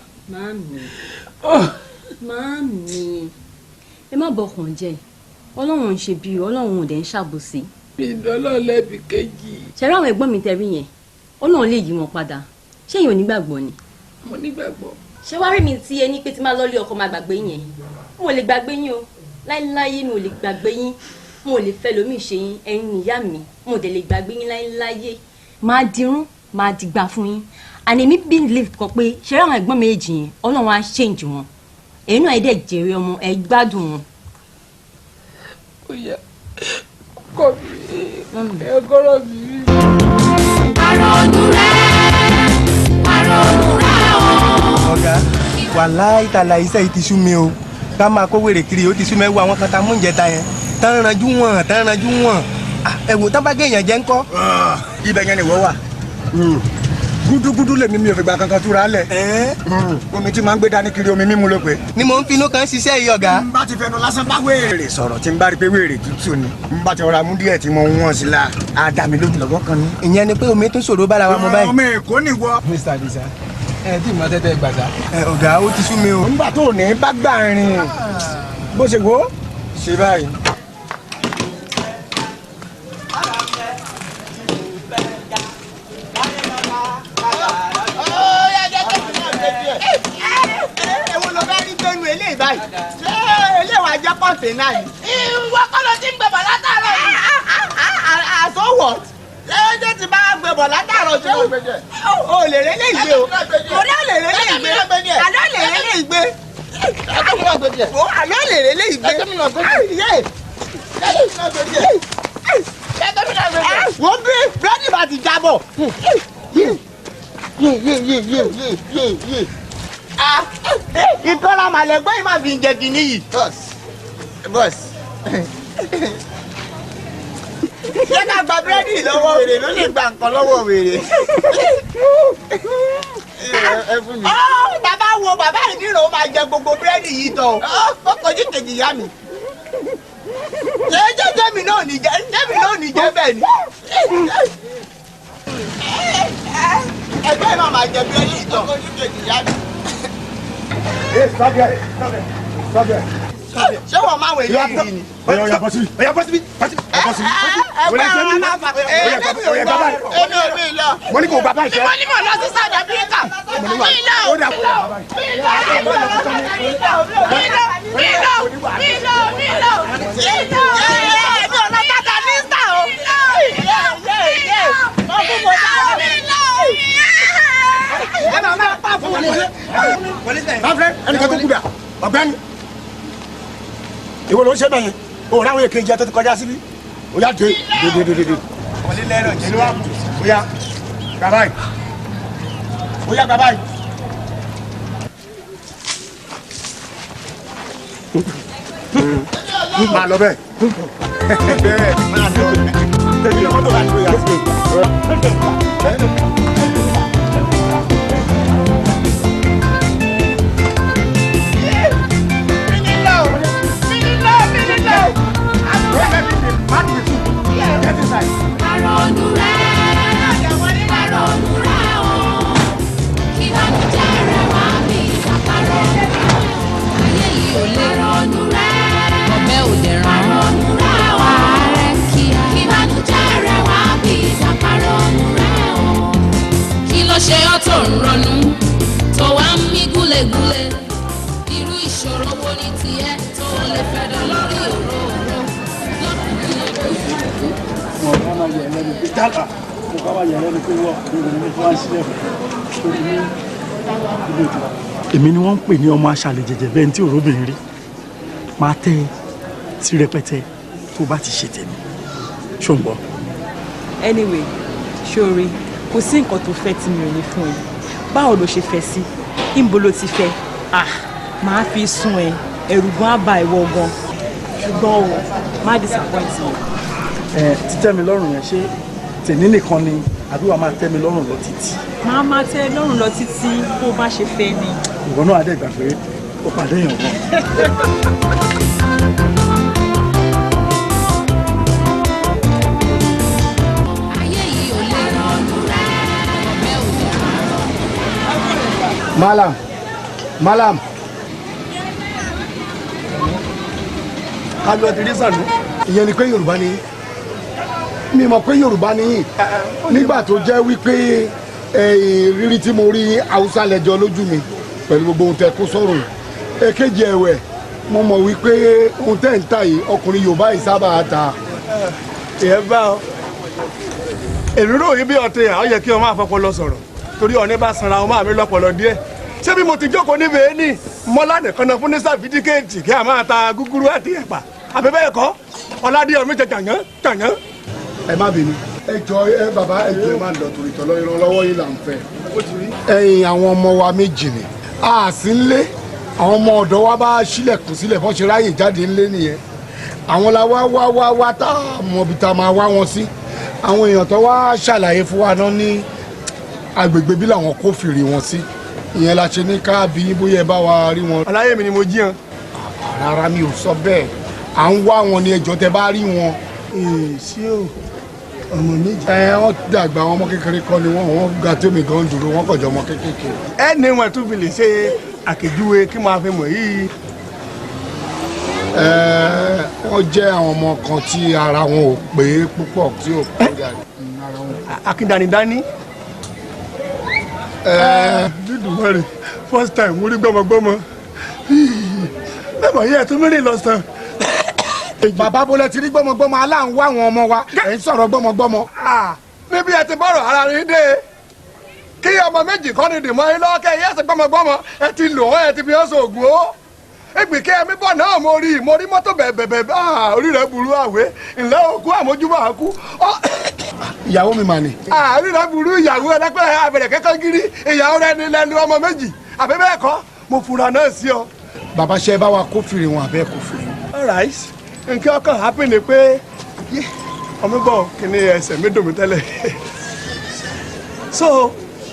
Màámi ẹ má bọkàn jẹ́ ọlọ́run ń ṣe bí ọlọ́run ò dẹ̀ ń ṣàbòsí. ìdọ́lọ́ lẹ́bi kejì. ṣẹ̀rọ àwọn ẹ̀gbọ́n mi tẹ̀rí yẹn ọlọ́run lè yí wọn padà ṣé èèyàn onígbàgbọ́ ni. mo nígbàgbọ́. ṣé wàá rí mi tí ẹni pé tí máa lọ́ọ́lé ọkọ máa gbàgbé yẹn mo lè gbàgbé yín o láíláyé mi ò lè gbàgbé yín mo lè fẹ́ lómi ṣe yín ẹ̀yin ìyá mi mo dẹ̀ lè gbàgbé yín láíláyé máa dirún máa dìgbà fún yín àní mi believe kan pé ṣẹ̀rọ àwọn ẹ̀gbọ́n méjì yẹn ọlọ́run á change wọn èyí náà ẹ̀ dẹ̀ jèrè ọmọ ẹ̀ gbádùn wọn. ó yẹ kọ́ mi ẹ̀gọ́rọ̀ mi rí. Paronure o. ọ̀gá wàláhì tàlà iṣẹ́ yìí ti sú mi o ká máa kó wèrè kiri ó ti sú mi ẹwọ àwọn kan tá a mú ìjẹta yẹn tán ranjú wọn ẹ̀wò tán bá gé èèyàn jẹ́ ńkọ́. ibẹ̀ yẹn ni wọ́n wà gúdúgúdú lèmi mi ò fi gba kankan túra lẹ̀ omi tí máa ń gbé dání kiri omi mímu ló pé. ni mò ń finú kan ṣiṣẹ́ yìí ọ̀gá. n bá ti fẹnu lásán bá wéèrè sọ̀rọ̀ tí n bá rí pé wéèrè tútù ni n bá ti rọra mú díẹ̀ tí mo ń wọ̀n sí la á dà mí lójú lọ́wọ́ kan ní. ìyẹn ni pé omi tún ṣòro bára wa mọ báyìí. ọmọ èkó ni wọ. Mr. Adisa ẹ tí mo tẹ́tẹ́ gbàgbá. ọ̀gá ó ti sú mi o. nígbà tó ní bá gbà rìn bó ṣe wo ṣe báyìí. Kọ̀ǹténà yìí. Ìwọ kọ́ ló ti ń gbẹ̀bọ̀ látàárọ̀ yìí. Àṣọ wọ̀ lẹ́jọ́ ti bá gbẹ̀bọ̀ látàárọ̀ ṣé o lè rẹ́ lè gbé o. Mo ní àlè rẹ́ lè gbé. Àlọ́ lè rẹ́ lè gbé. Àlọ́ lè rẹ́ lè gbé. Wọ́n bí búrẹ́dì bá ti jábọ̀. Ìkọ́ra màlẹ́gbọ́n yìí máa fi ń jẹ kìíní yìí. Boss. Ṣé ká gba búrẹ́dì lọ́wọ́ wèrè ló lè gba nǹkan lọ́wọ́ wèrè? Bàbá wo bàbá ìdírò máa jẹ gbogbo búrẹ́dì yìí tán. Ó kọjú kejì ìyá mi. Tẹ́mi náà ní jẹ́ bẹ́ẹ̀ ni. Ẹgbẹ́ náà máa jẹ bí ẹni ìtàn. Ṣé wọ́n máa wẹ̀ yìí ni? Oya bọ́ síbi. Bọ́ síbi. Ẹgbẹ́ ọ̀rọ̀ máa fà. Èmi ò ní lọ. Mo ní kò bàbá ìṣẹ́. Mo ní mo lọ sí South Africa. Mi lọ. Ẹnìkan tó kú dà ọ̀gbẹ́ni ìwọ ló ń ṣe bẹ́yẹn o ráwọn èké jẹ tó ti kọjá síbí o yá dé. wọlé lẹ́rọ̀ jẹ́ ló wà kù o yá bàbá yìí o yá bàbá yìí. máa lọ bẹ́ẹ̀ bẹ́ẹ̀ máa lọ tẹ̀lé ọmọ tó bá tó yà sí i. Paronure, paronure o, ìbànújẹ́ rẹ̀ wá bí paronure. Ayé yìí ò lè paronure, ọ̀bẹ ò lè ràn paronure o. Ààrẹ kíá, ìbànújẹ́ rẹ̀ wá bí paronure o. Kí ló ṣe ọ́ tó ń ronú, tó wá ń mí gúlegúle? Irú ìṣòro wo ni tiẹ̀ tó lè fẹ́ dán lórí òróró? Èmi ni wọ́n ń pè ní ọmọ aṣàlẹ̀ jẹ̀jẹ̀ bẹ́ẹ̀ tí òróbìnrin rí máa tẹ́ sí rẹpẹtẹ tó bá ti ṣe tèmi ṣùgbọ́n. Anyway ṣoore kò sí nǹkan tó fẹ́ tí mi ò ní fún ẹ báwo ló ṣe fẹ́ sí ìbò ló ti fẹ́ máa fi sún ẹ ẹ̀rù gan á ba ìwọ gan ṣùgbọ́n o má disappoint me. Títẹ́ mi lọ́rùn yẹn ṣé tèmi nìkan ni àbí wàá máa tẹ́ mi lọ́rùn lọ títí. máa tẹ́ ẹ lọ́rùn lọ títí bó bá ṣe fẹ́ ni. ìwọ náà adé gbà pé ó pàdé èèyàn gan. Malam kájọ ti rí sànú ìyẹn ni pé Yorùbá ni mi mọ̀ pé Yorùbá ni nígbà tó jẹ́ wípé rírí tí mo rí Haúsá lẹ́jọ́ lójú mi pẹ̀lú gbogbo ohun tẹ́ kó sọ̀rọ̀ èkejì ẹ̀wẹ̀ mo mọ̀ wípé ohun tẹ́ ń tà yìí ọkùnrin Yorùbá yìí sábà ta. ìyẹn bá ọ èmi rò yí bí ọtẹ ọ yẹ kí ọmọ àfọpọ lọ sọ̀rọ̀ torí ọ̀ní bá sanra ọmọ mi lọ́pọlọ díẹ̀ ṣé bí mo ti jókòó ní bẹ́ẹ̀ni mọ́lá nìkan náà fún ní sàfídíkẹ́ẹ̀tì kí a máa ta gúgúrú àti ẹ̀pà àbí bẹ́ẹ̀ kọ́ ọ̀làdí ọ̀mí jẹ jàyàn. ẹ má bínú ẹ jọ ẹ bàbá ẹ jọ ẹ má lọ torí tọ́lọ́ ìrànlọ́wọ́ yìí là ń fẹ́. ẹ̀yin àwọn ọmọ wa méjì ni a sì ń lé àwọn ọmọ ọ̀dọ́ wa bá sílẹ̀kùn sílẹ̀ fọ́n ṣe ráyè jáde ńlé nìyẹn àwọn la wá tá a mọ̀ bí tá a máa wá wọn sí àwọn èèyàn tó wá ṣàlàyé fún wa náà ní agbègbè bí làwọn kó fìrí wọn sí ìyẹn la ṣe ní káàbí bóyá ẹ bá wa rí wọn. aláyé mi ni mo jí hàn. rárá mi ò sọ bẹ́ẹ̀ à ń wá wọn ní ẹjọ́ tẹ bá rí wọn. sí o ọmọ méjì. wọ́n dàgbà àwọn ọmọ kékeré kọ́ ni wọ́n ga tó mi gan dúró wọ́n kọjọ ọmọ kékeré. ẹni wọn tún fi lè ṣe àkèjúwe kí máa fi mọ̀ yìí. wọ́n jẹ́ àwọn ọmọ kan tí ara wọn ò pé púpọ̀ tí ò pé dàrí. akíndanidání. dídùmọ̀rì first time mo rí gbọ́mọgbọ́mọ mẹ́mọ̀ yẹ́ ẹ̀ tún mẹ́rin lọ́sàn. bàbá bolẹ̀ ti rí gbọ́mọgbọ́mọ aláǹwá àwọn ọmọ wa ẹ̀ ń sọ̀rọ̀ gbọ́mọgbọ́mọ. níbi ẹ ti bọ̀rọ̀ ara rí dé kí ọmọ méjì kọ́ ni dìmọ́ yín lọ́kẹ́ yẹ́ ẹ̀sìn gbọ́mọgbọ́mọ ẹ ti lò ó ẹ ti fi hàn sóògùn ó ẹgbẹ́ kí ẹmí bọ̀ náà mo rí mọ́tò bẹ̀bẹ̀bẹ̀ orí rẹ̀ burú àwẹ̀ ńlẹ́ òkú àmójúbà àkú. ìyàwó mi mà ní. orí rẹ̀ burú ìyàwó ẹlẹ́pẹ́ abẹ̀rẹ̀ kẹ́kẹ́ gírí ìyàwó rẹ̀ ní lẹ́nu ọmọ méjì àbí bẹ́ẹ̀ kọ́ mo fura náà sí ọ. bàbá ṣe bá wa kó fìrì wọn àbẹ́ kó fìrì. alright nǹkan ọkàn happy ni pé ọmọ bọ̀ kí ni ẹsẹ̀ mi dùn mí tẹ́lẹ̀ so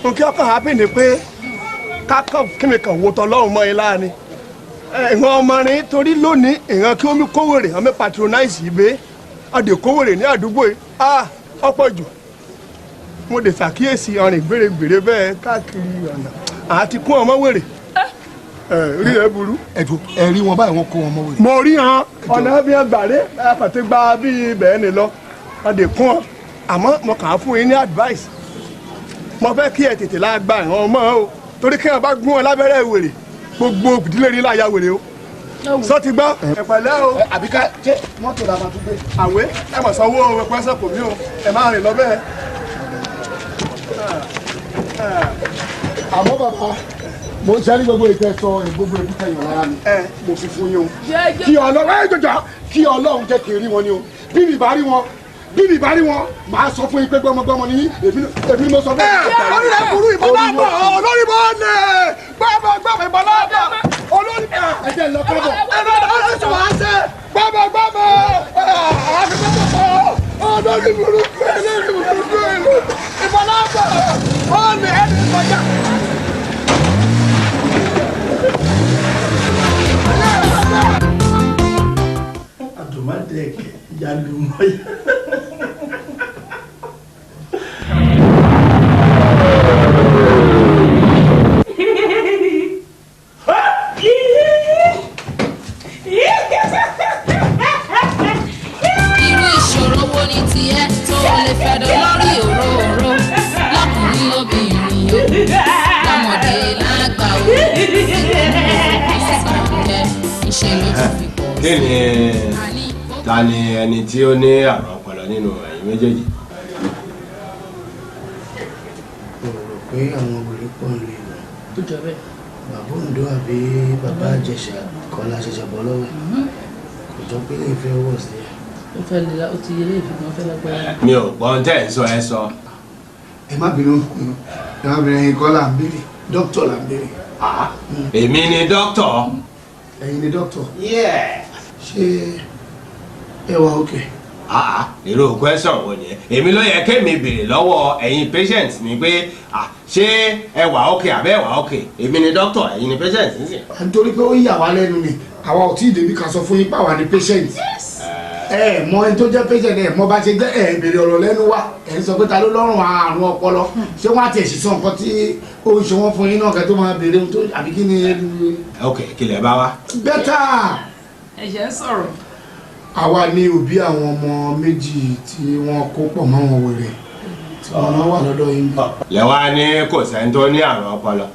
nǹkan ọkàn happy ni pé kákan kí ni kàn wo tọ́ lọ́rùn mọ́ yín láàánú ìwọ̀n ọmọrin torí lónìí ìran kí omi kówèrè ọmọ patronize ibẹ̀ adè kówèrè ní àdúgbò yìí ọ̀pọ̀ jù mo lè ṣàkíyèsí ọrìn gbèrègbèrè bẹ́ẹ̀ káàkiri ọ̀nà àti kún ọmọ wèrè rí ẹ burú. ẹ rí wọn báyìí wọn kó wọn mọ wèrè. mo rí hàn ọ̀nà bí wọn gbàdé àpàtẹ gba bí bẹ́ẹ̀ ni lọ adè kún ọ àmọ́ mo kàn á fún yín ní advice mo fẹ́ kí ẹ tètè lágbá ìran ọmọ o torí kí wọn bá gún ọ lábẹ́rẹ́ wèrè gbogbo ìdílé rí láyà wèrè o sọ ti gbọ́. ẹ pẹ̀lẹ́ o. àbíká ṣé mọ́tò la máa tún gbé. àwé ẹ mọ̀ sanwó ẹ̀pẹ́sẹ̀ kò mí o ẹ máa rìn lọ bẹ́ẹ̀. àmọ́ bàbá mo ń ṣẹ́rí gbogbo ìtẹ́ sọ gbogbo ìbúkẹ́ yàn lára mi. mo fi fún yín o. kí ọlọ́run jẹ́ kí n rí wọn ni o bí mi bá rí wọn màá sọ fún yín pé gbọmọgbọmọ ni èmi mo sọ bẹ́ẹ̀. olórí rẹ burú ìbọn náà bọ̀ olórí bọ́ ní gbọmọgbọmọ ìbọn náà bọ̀ olórí ẹ jẹ́ lọ kọ́ bọ̀ olórí tí wàá ṣe gbọmọgbọmọ olórí burúkú ìbọn náà bọ̀ ó ní ẹni kọjá. Adumadeke Yalumoya. Irú ìṣòro wo ni tiẹ̀ tó lè fẹ̀dọ̀ lórí òróró lọ́kùnrin lóbìnrin o lọ́mọdé lágbà o ìṣèlú tó fi pọ̀. Kí ni ta ni ẹni tí ó ní àrùn ọpọlọ nínú ẹ̀yin méjèèjì? Mo rò pé àwọn obìnrin pọ̀ ń lè wọ̀. Tó jọ bẹ́ẹ̀. Bàbá Ondo àbí bàbá Àjẹsà kan la ṣẹ̀ṣẹ̀ bọ́ lọ́wọ́ ẹ̀. Kò jọ pé lè fẹ́ wọ̀ sí ẹ̀. Ó fẹ́ lè la ó ti yẹ léèfì kan fẹ́ lágbára. Mi ò gbọ́n tẹ́ ẹ̀ sọ ẹ sọ. Ẹ má bínú ẹ má bínú ẹ̀yin kọ́ là ń béèrè dókítà là ń béèrè. Èmi ni dókítà. Ẹ̀yin ni dókítà. Ṣé ẹ wà òkè? Èrò question wo ni èmi ló yẹ kémi béèrè lọ́wọ́ ẹ̀yin patient ni pé ṣé ẹ wà òkè àbẹ́ ẹ wà òkè èmi ni doctor ẹ̀yin ni patient nísìn. nítorí pé ó yà wá lẹ́nu ni àwa ò tí ì débi ká sọ fún yín pàwọ́ ni patient. ẹ mọ ẹni tó jẹ́ patient ẹ mọ bá ṣe jẹ́ ẹ béèrè ọ̀rọ̀ lẹ́nu wa ẹ sọ pé ta ló lọ́rùn àrùn ọpọlọ ṣé wọ́n á tiẹ̀ sì sọ nǹkan tí ó ń ṣe wọ́n fún yín náà kẹ́ tó máa béèrè ohun tó àbí kí ni. ok kí lẹ bá wa. bẹ́tà. ẹ̀ṣẹ̀ ń sọ̀rọ̀. àwa ní òbí àwọn ọmọ méjì tí wọ́n kó pọ̀ mọ́ wọn wèrè tí wọ́n náà wà lọ́dọ̀ yín. lẹ́wà ní kò sẹ́ni tó ní àrùn ọpọlọ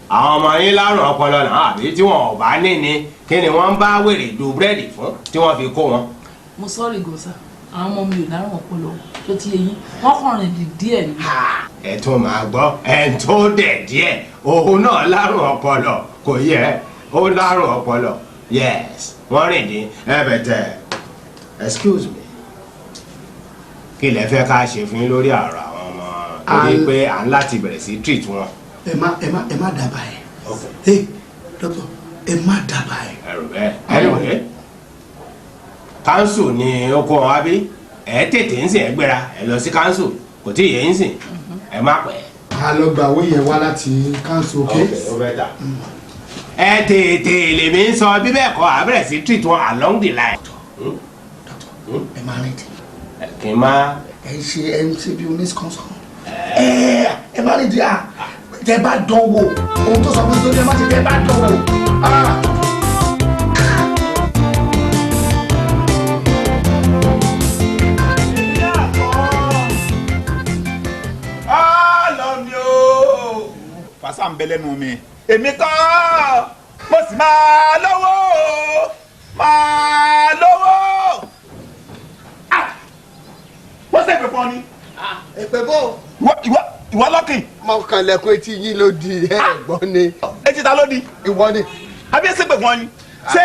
àwọn ọmọ yín lárùn ọpọlọ náà àbí tí wọn ò bá ní ni kí ni wọ́n bá wèrè du búrẹ́dì fún tí wọ́n fi kó wọn. mo sọ́ọ̀rì gòsà àwọn ọmọ mi ò lárùn ọpọlọ tó ti yẹ yín wọ́n kàn rìn díẹ̀ ni. ẹ tún máa gbọ́ ẹ tó dẹ̀ díẹ̀ òun náà lárùn ọpọlọ kò yẹ ó lárùn ọpọlọ yes wọ́n rìn dín ẹ bẹ̀tẹ̀ excuse me kí lẹ fẹ́ ká ṣe fún yín lórí àrò àwọn ọmọ torí pé à ń láti bẹ̀rẹ̀ sí treat wọn. ẹ má dábàá ẹ ẹ dókítà ẹ má dábàá ẹ. ẹrù bẹ́ẹ̀ anyway council ni ó kó wọn wá bí ẹ tètè ń sìn ẹ gbéra ẹ lọ sí council kò tí ì yẹ ń sìn ẹ má pẹ́. a lọ gba owó yẹn wá láti council ok. ó bẹ ta ẹ tètè lèmi ń sọ bí bẹ́ẹ̀ kọ́ àbẹ̀rẹ̀ sí treat wọn along the line. ẹ máa rìn dì. kì í máa. ẹ ṣe ẹ ń ṣe bí oníṣkọ́nsán. ẹ máa rìn dì à tẹ bá dán wò ohun tó sọ fún sórí ẹ má ṣe tẹ bá dán wò. fàṣà ń bẹ lẹ́nu mi èmi kọ́ mo sì máa lówó máa lówó. wọ́n ṣe èpè fún ọ ni. èpè bò. ìwọ lọ́kìn. mo kàn lẹ́kùn etí yín ló di ẹ̀gbọ́n ni. etí ta ló di. ìwọ ni. àbí ẹsẹ̀ pè fún ọ ni. ṣé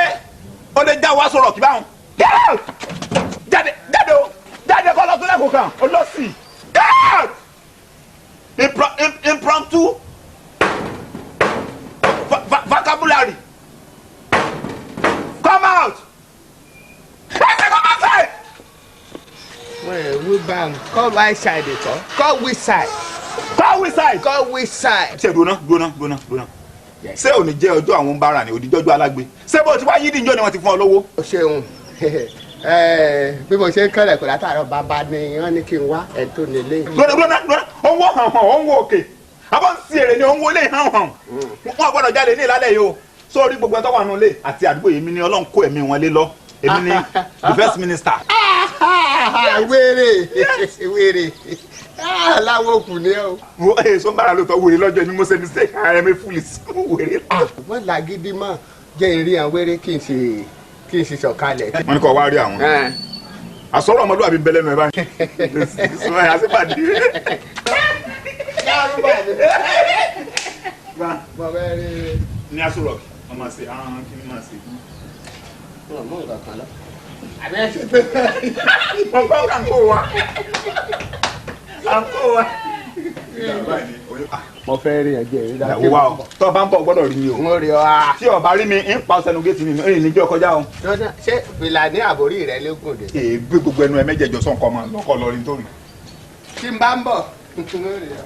o lè já wa sọ̀rọ̀ kí báwọn. jáde jáde o jáde kọ́ lọ tó lẹ́kọ̀ọ́ kan o lọ sí impromptu vocabulary come out. come outside. Well, we bang. Come outside, come which side? Come which side? Come which side? Ṣé gbóná. ṣé òní jẹ́ ọjọ́ àwọn bára ni òdìjọ́jọ́ alágbe ṣé bó ti wá yídìí njọ́ ni wọ́n ti fún ọ lówó. o ṣeun bí mo ṣe ń kọ́lẹ̀ kó látàárọ̀ bàbá ni wọ́n ní kí n wá ẹ̀ tó nílé. lọ́nà òun wò hàn hàn òun wò òkè àbọ̀ ń sí èrè ni òun wò lè hàn hàn wọ́n gbọ́dọ̀ jáde ní ìlàlẹ̀ yìí o sórí gbogbo ẹ̀ tó wà nù lé àti àdúgbò yìí mi ni Ọlọ́run kó ẹ̀mí wọn lé lọ èmi ni the first minister. wèrè láwọn òkú ni ọ. wo èso ń bára lóòótọ́ wèrè lọ́jọ́ ni mo ṣe mistake ààrẹ mi fúlì sí wèrè. wọ́n làgídí mọ́ jẹ́ ìrìn àwọn wèrè kí n sì sọ̀kalẹ̀. wọ́n ní kó wá rí àwọn àsọ̀rọ̀ ọmọlúwàbí ń bẹ lẹ́nu ẹ̀ báyìí ìsúná ẹ̀ àṣepàdé. ní aṣọ rọ̀kì wọ́n máa ṣe àwọn kí ni máa ṣe. wọ́n mú nǹkan kan lọ. mo gbọ́ kà ń kó wa. mo fẹ́ rí ẹjẹ rí dájú. wa o tó o bá ń bọ̀ gbọ́dọ̀ rí mi o. mo rí ọ a. tí o bá rí mi ń pa ọsẹ nu géètì mi ń níjọ́ kọjá o. ṣé fìlà ní àbórí rẹ lókun dé. èè gbé gbogbo ẹnu ẹ mẹ́jẹ̀ẹ̀jọ sọǹkọ máa lọkọ lọ rí nítorí. tí n bá ń bọ̀ mo rí ọ.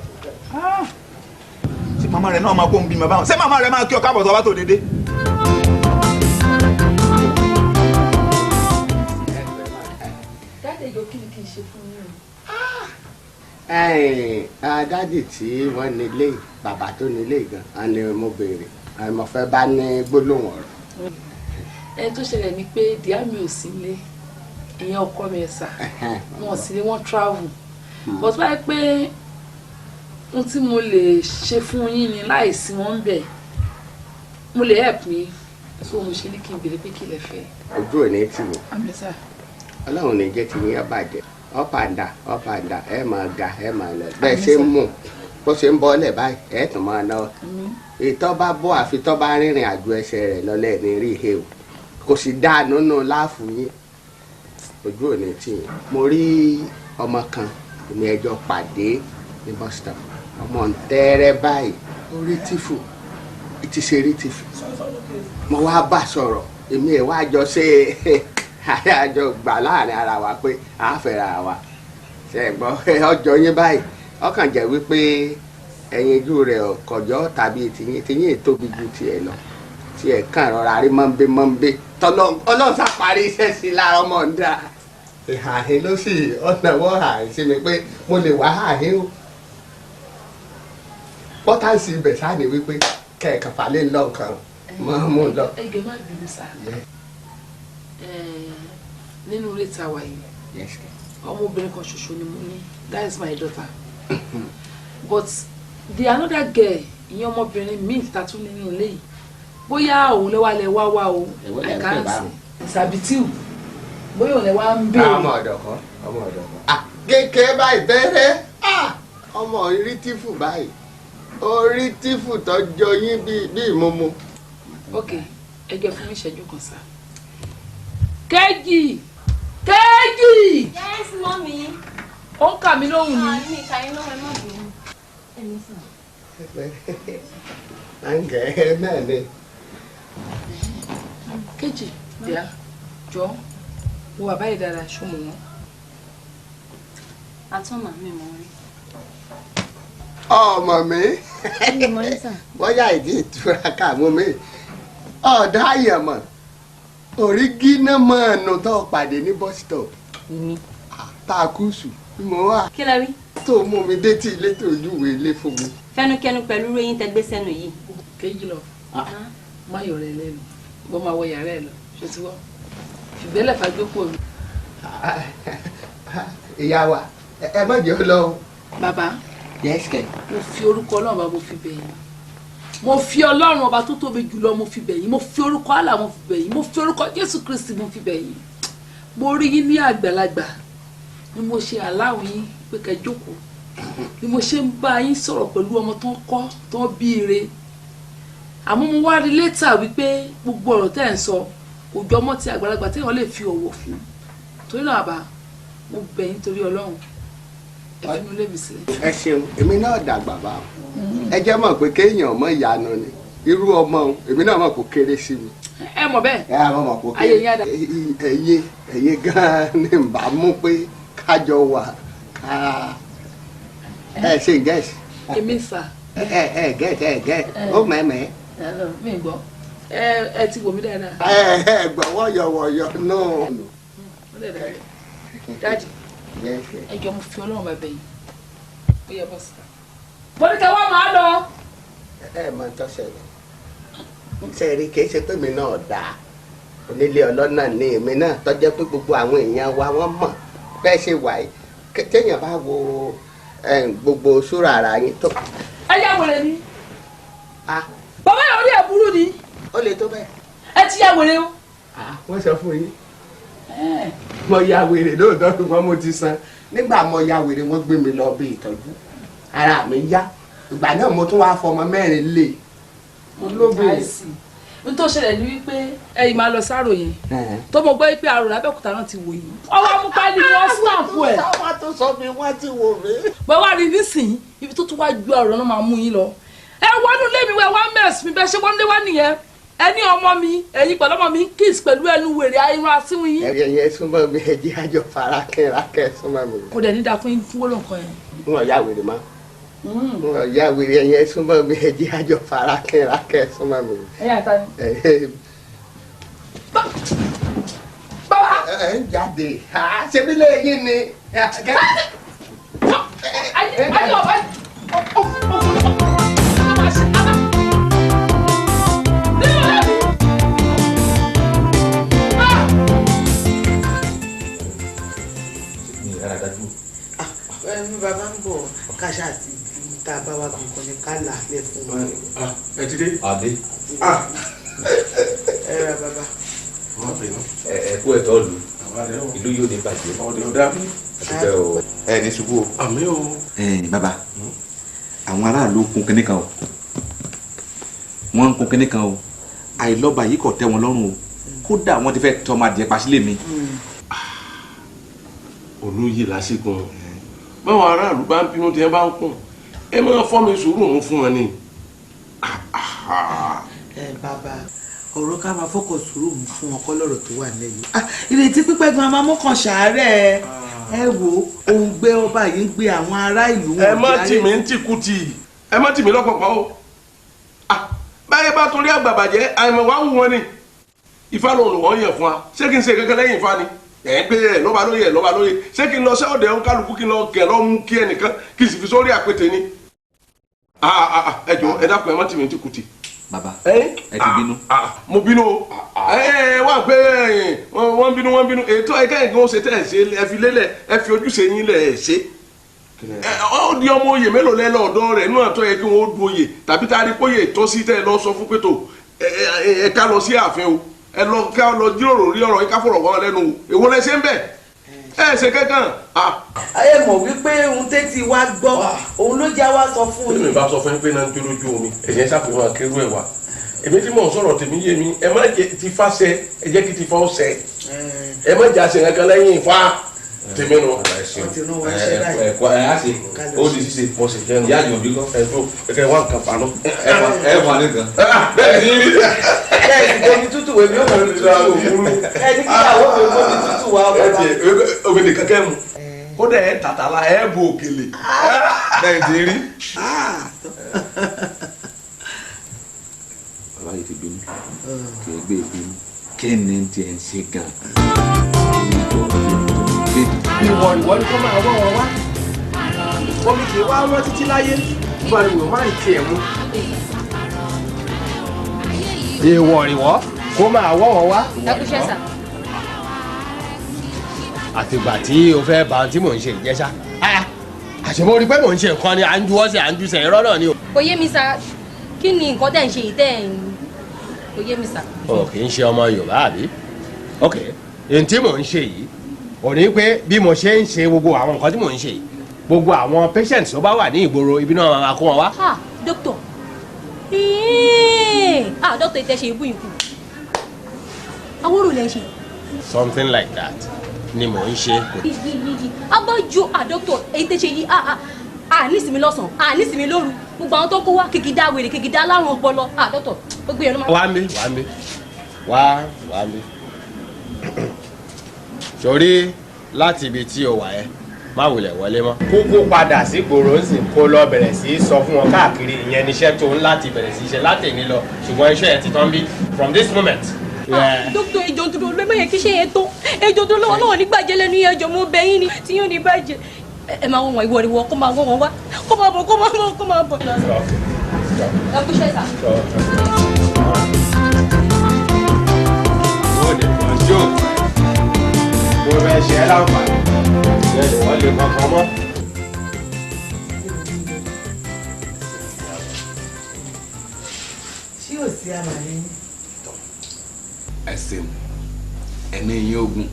ṣé màmá rẹ náà máa kó ń bímọ báwọn ṣé màmá rẹ máa kí ọ káàbọ̀ tó o bá tó dédé. dáàdì ìjọ kí ni kí n ṣe fún yín o. dádì tí wọ́n nílé bàbá tó nílé gan ni mo béèrè mo fẹ́ bá ní gbólóhùn ọ̀rọ̀. ẹ tó ṣẹlẹ̀ ni pé díà mi ò sí ilé ìyẹn ọkọ mi ẹ̀sà wọn sì ni wọ́n travel but báyìí pé ohun tí mo lè ṣe fún yín ni láìsí wọn bẹ̀ mo lè help mi so mo ṣe ní kí n béèrè pé kí lẹ fẹ́. ojú ò ní tì mí àmín sà. ọlọ́run ní jẹ́ ti yín ọ̀bàjẹ́ up and down ẹ máa ga ẹ máa lọ bẹ́ẹ̀ ṣe ń mú bó ṣe ń bọ́ lẹ̀ báyìí ẹ tún máa ná ìtọ́ bá bọ́ àfi tọ́ bá rìnrìn àjò ẹsẹ̀ rẹ̀ lọ́lẹ̀ ní rí ihe o kò sì dáa nínú láàfù yín ojú ò ní tì yín. mo rí ọmọ kan ní ẹjọ́ pàdé ní bus stop ọmọ ntẹ́rẹ́ báyìí orí tìfù ti ṣe rí tìfù mo wá bá sọ̀rọ̀ èmi ẹ̀ wá jọ ṣe àjọ gbà láàrin ara wa pé a fẹ́ra wa ṣe gbọ́ ọjọ́ yín báyìí ọkàn jẹ́ wípé ẹyin ojú rẹ̀ kọjọ́ tàbí tìyín tóbi ju tiẹ̀ lọ tiẹ̀ kàn rọra rí mọ́nbé ọlọ́run sá parí iṣẹ́ sí i lára ọmọ ń dà àhín ló sì ọ̀nà wọ́n àhín sí mi pé mo lè wá àhín o pọ́tánsì ibẹ̀ sáà ní wípé kẹ̀kẹ́ falẹ̀ lọ́ọ̀kan mọ́ mú lọ. ẹgbẹ́ má bínú sá nínú ilé ta wà yìí ọmọbìnrin kan ṣoṣo ni mo ní that is my daughter but the another girl ìyẹn ọmọbìnrin míì tàtún nínú ilé yìí bóyá òun lè wá wá o I can't say Sabitiu bóyá òun lè wá ń bèèrè. ọmọ ọ̀dọ̀ kan kékeré báyìí bẹ̀rẹ̀ ọmọ orí tífù báyìí orí tífù tọjọ yín bí ìmọ̀mọ́. ok ẹgẹ fún mi ìṣẹ́jú kan sá. Kéjì Kéjì. Yes, mommy. Ó ń kà mí lóhùn ni. Mi kà yín lóhùn ẹ má bínú. Ẹni sàn. àǹgẹ̀ náà ni. Kéjì díà jọ wo bàbá yìí dára ṣọmọ wọn. Àtọ́mà mi mọ̀ rí. ọmọ mi bóyá ìdí ìtura kà mú mi ọ̀dọ́ àyẹ̀mọ̀ òrígínà mọ́ọ̀nù tó pàdé ní bus stop tá a kú sùn bí mo wà. Kí lẹ rí? tó mú mi dé tí ilé tó júwe ilé fún mi. Fẹnukẹnu pẹ̀lú ròyìn tẹgbẹ́ sẹ́nu yìí. Kéjì lọ má yọ̀ rẹ̀ lẹ́nu bó máa wọ yàrá ẹ̀ lọ ṣe ti wọ́ ìgbélẹ̀ fàgbékò mi. ìyá wa ẹ má jẹ́ ọ lọ. Bàbá yẹ́sìkẹ̀. mo fi orúkọ Ọlọ́run bá mo fi bẹ̀ yín mo fi Ọlọ́run ọba tó tóbi jùlọ mo fi bẹ̀ yín mo fi orúkọ Allah mo fi bẹ̀ yín mo fi orúkọ Jésù Kristi mo fi bẹ̀ yín mo rí yín ní àgbàlagbà ni mo ṣe aláwọ̀ yín pé kẹ́ jókòó ni mo ṣe ń bá yín sọ̀rọ̀ pẹ̀lú ọmọ tó ń kọ́ tó ń bí ire àmọ́ mo wá rí létà wípé gbogbo ọ̀rọ̀ tẹ́ ẹ̀ ń sọ kò jọ mọ́ ti àgbàlagbà téèyàn lè fi ọ̀wọ̀ fún torí náà bá mo bẹ̀ yín torí Ọlọ́run ẹ fi mi lébi sílẹ̀. ẹ ṣeun èmi náà dàgbà bá o ẹ jẹ́ mọ̀ pé kéèyàn ọmọ ìyanu ni irú ọmọ èmi náà mọ̀ kó kéré sí mi. ẹ mọ̀ bẹ́ẹ̀ ẹ àmọ́ mọ̀ kó kéré ẹ̀yin gan-an ni n bá mú pé kájọ wà ká ẹ ṣe gẹ̀ẹ́sì. èmi sà. gẹ̀ẹ́sì ó mẹ́mẹ́ mi gbọ́ ẹ ti wò mí dáadáa. ẹ gbọ́ wọ́yọ̀wọ́yọ̀ náà. dáàdì ẹ jọ mo fi ọlọ́run bàbá yìí ó yẹ bọ́ sí. bọ́díkẹ́ wọ́n máa lọ. ẹ mọ tó ṣẹlẹ̀ sẹ́ẹ̀rì kìí ṣe pé mi náà dáa onílé ọlọ́nà ní èmi náà tọ́jẹ́ pé gbogbo àwọn èèyàn wa wọ́n mọ̀ bẹ́ẹ̀ ṣe wà yìí téèyàn bá wo gbogbo ṣúra ara yín tó. ẹ yá wèrè ni bàbá yẹn orí ẹ̀ burú ni. ó lè tó bẹ́ẹ̀. ẹ ti yá wèrè o. wọ́n sọ fún yín mo ya wèrè lóòótọ́ ṣùgbọ́n mo ti san nígbà mo ya wèrè wọ́n gbé mi lọ bí ìtọ́jú ara mi yá ìgbà náà mo tún wá fọmọ mẹ́rin lé olóbìnrin. n tó ṣẹlẹ̀ ní wípé ẹ̀yin máa lọ sáró yẹn tó mọ̀ gbọ́ pé àrò lábẹ́òkúta náà ti wò yìí ọwọ́ amúpálí ni wọ́n stamp ẹ̀. sáwọn tó sọ mi wọ́n ti wò mí. bẹ́ẹ̀ wá rí nísìnyí ibi tó tún wá ju àrò náà máa mú yín lọ ẹ wọnú lémi wẹ wá mẹ́ẹ̀sì mi bẹ́ẹ̀ ṣe wọ́n dé wá nìyẹn ẹni ọmọ mi ẹ̀yin pẹ̀lú ọmọ mi ń kiss pẹ̀lú ẹnu wèrè irun asínwó yín. ẹ̀yẹ yẹn súnmọ́ mi ẹ̀jẹ̀ àjọ farakẹ́rakẹ́ súnmọ́ mi. kò dẹ̀ ní dáa fún yín fún wọ́lọ̀ nǹkan yẹn. wọn yà wèrè má wọn yà wèrè ẹ̀yẹ súnmọ́ mi ẹ̀jẹ̀ àjọ farakẹ́rakẹ́ súnmọ́ mi. ẹ̀yà ta ni. bàbá ẹ ń jáde ṣebí lẹ́yìn ni. ẹnu bàbá ń bọ̀ káṣá àti tá a bá wa kankan ní ká là lẹ̀ fún wa. ẹ ti dé. àdé. ẹ ra bàbá. ẹ kú ẹ̀tọ́ lu ìlú yóò ní bàjẹ́. ọ̀dẹ̀ ọ̀dà. àtúntẹ̀ o. ẹ ní ṣubú o. àmì o. bàbá àwọn aráàlú kun kínní kan o wọ́n ń kun kínní kan o àìlọ́ba yìí kò tẹ́ wọn lọ́rùn o kódà wọ́n ti fẹ́ tọ́ ọmọ adìẹ pa sílé mi. olóyè lásìkò báwọn aráàlú bá ń bínú tí ẹ bá ń kún ẹ máa fọ́ mi sùúrù òun fún wọn ni. bàbá ọ̀rọ̀ ká máa fọ́kọ̀ sùúrù mú fún wọn kọ́ lọ́rọ̀ tó wà lẹ́yìn. ìrètí pípẹ́ gan-an máa mú kàn ṣàárẹ̀ ẹ wo òun gbé ọba yìí ń gbé àwọn ará ìlú wọn. ẹ má tì mí ń tìkùtì ẹ má tì mí lọ́pọ̀pọ̀ o báyé bá torí àgbàbàjẹ́ àìmọ̀ wá wù wọn ni Ifá lòun lò wọ́n yẹ̀ fún wa ṣé kí n ṣe kankan lẹ́yìn Ifá ni ẹ gbé ẹ lọ́ba lóye lọ́ba lóye ṣé kí n lọ sẹ́ọ̀dẹ̀ ń kálukú kí n lọ gẹ̀ lọ́ mú kí ẹnìkan kí n sì fi sórí àpètè ni. ẹ jọ ẹ dákun ẹ má tì mí ti kùtì. bàbá ẹ ti bínú. mo bínú o wà pé wọ́n bínú ètò ẹ̀ka ẹ̀ka ó ṣe tẹ̀ ẹ̀ ṣe ẹ fi lélẹ̀ ẹ fi ojúṣe yín lẹ̀ ẹ̀ ṣe. ó di ọmọ oyè mélòó lẹ́ lọ́ọ̀dọ́ rẹ̀ inú àtọ́ yẹ kí wọ́n du oyè tàbí tá a rí póyè tọ́sí tẹ́ ẹ lọ sọ fún pé tó ẹ ká lọ sí ààfin o ẹ lọ ká lọ jíròrò rí ọ̀rọ̀ yìí ká fọ̀rọ̀ wọn lẹ́nu èwo lẹ ṣe ń bẹ̀ ẹ ṣe kankan. ayé mọ̀ wípé ohun tẹ́tí wá gbọ́ òun ló já wá sọ fún yín. bí mi bá sọ fún yín pé náà ń jó lójú omi ẹ̀yẹ ṣàfihàn akérò ẹ̀ wá èmi tí mò ń sọ̀rọ̀ tèmi yé mi ẹ má jẹ́ ti fa ṣẹ ẹ jẹ́ kí ti fa ọ ṣẹ ẹ má jà ṣe kankan lẹ́yìn Ifá tèmi nù. ẹ̀kọ́ ẹ̀ á ṣe ó di ṣíṣe mo sì jẹ́ nu ìyá àjò bí kọ́. ẹ tó kẹ wá nǹkan pa lọ. ẹ wà nìkan. bẹ́ẹ̀ ni bẹ́ẹ̀ ni omi tútù wèmí ò mọ̀ ní tútù òwúrú ẹ ní kí ìyàwó mi omi tútù wá bàbá. ògèdè kankan mu kódà ẹ tàtàlà ẹ bu òkèlè bẹ́ẹ̀ ti rí. bàbá yìí ti bínú kì í gbé ìbínú kí ni tiẹ̀ ń ṣe gan-an. ìwọ ni kó máa wọ́ wọn wá omi kì í wá wọ́n títí láyé fún àríwò máa ń tiẹ̀ mú. ìwọ kó máa wọ́ wọn wá. ẹ kú iṣẹ́ sà. àtìgbà tí o fẹ́ bá tí mò ń ṣe ìjẹ́sà àṣemọ́ rí pé mò ń ṣe nǹkan ni à ń juwọ́ sí à ń ju sẹ̀ irọ́ náà ni o. kò yé mi sà kí ni nǹkan tẹ̀ ń ṣe yìí tẹ̀ ń kò yé mi sà. o kì í ṣe ọmọ Yorùbá àbí ok èyí tí mò ń ṣe yìí ò ní pé bí mo ṣe ń ṣe gbogbo àwọn nǹkan tí mò ń ṣe yìí gbogbo àwọn patients tó bá wà ní ìgboro ibi náà máa kó wọn wá. dókítà dókítà ìtẹ̀sẹ̀ ibú ikú awóró lẹ́ ṣe. something like that ni mò ń ṣe. abájú dókítà ìtẹ̀sẹ̀ yìí nísìmí lọ́sàn-án nísìmí lóru gbogbo àwọn tó kó wá kìkìdá wèrè kìkìdá lárùn ọpọlọ dókítà gbogbo yẹn ló máa. wá mi sórí láti ibi tí o wà ẹ má wulẹ̀ wọlé mọ́. kúkú padà sí gbòòrò ń sìn kó lọ bẹ̀rẹ̀ sí í sọ fún wọn káàkiri ìyẹn níṣẹ́ tó ń láti bẹ̀rẹ̀ sí í ṣe látẹ̀ní lọ ṣùgbọ́n iṣẹ́ ẹ̀ ti tán bí from this moment. dókítà ẹjọ́ tó lọ mẹ́yẹ kí iṣẹ́ yẹn tó ẹjọ́ tó lọ́wọ́ náà nígbàjẹ́ lẹ́nu yẹn ẹjọ́ mo bẹ̀ yín ni tí yóò ní bàjẹ́ ẹ máa wọ̀n ìwọ ìwọ kó máa wọ̀ wọ́n wá kó máa bọ̀ kó máa bọ̀ kó máa bọ̀. ẹ kú iṣẹ́ sà. mo fẹ́ ṣe ẹ́ láǹfààní ìyẹn ni wọ́n lè kankan mọ́. ṣé ò sí àlàyé yín. ẹ ṣeun ẹni yín ogun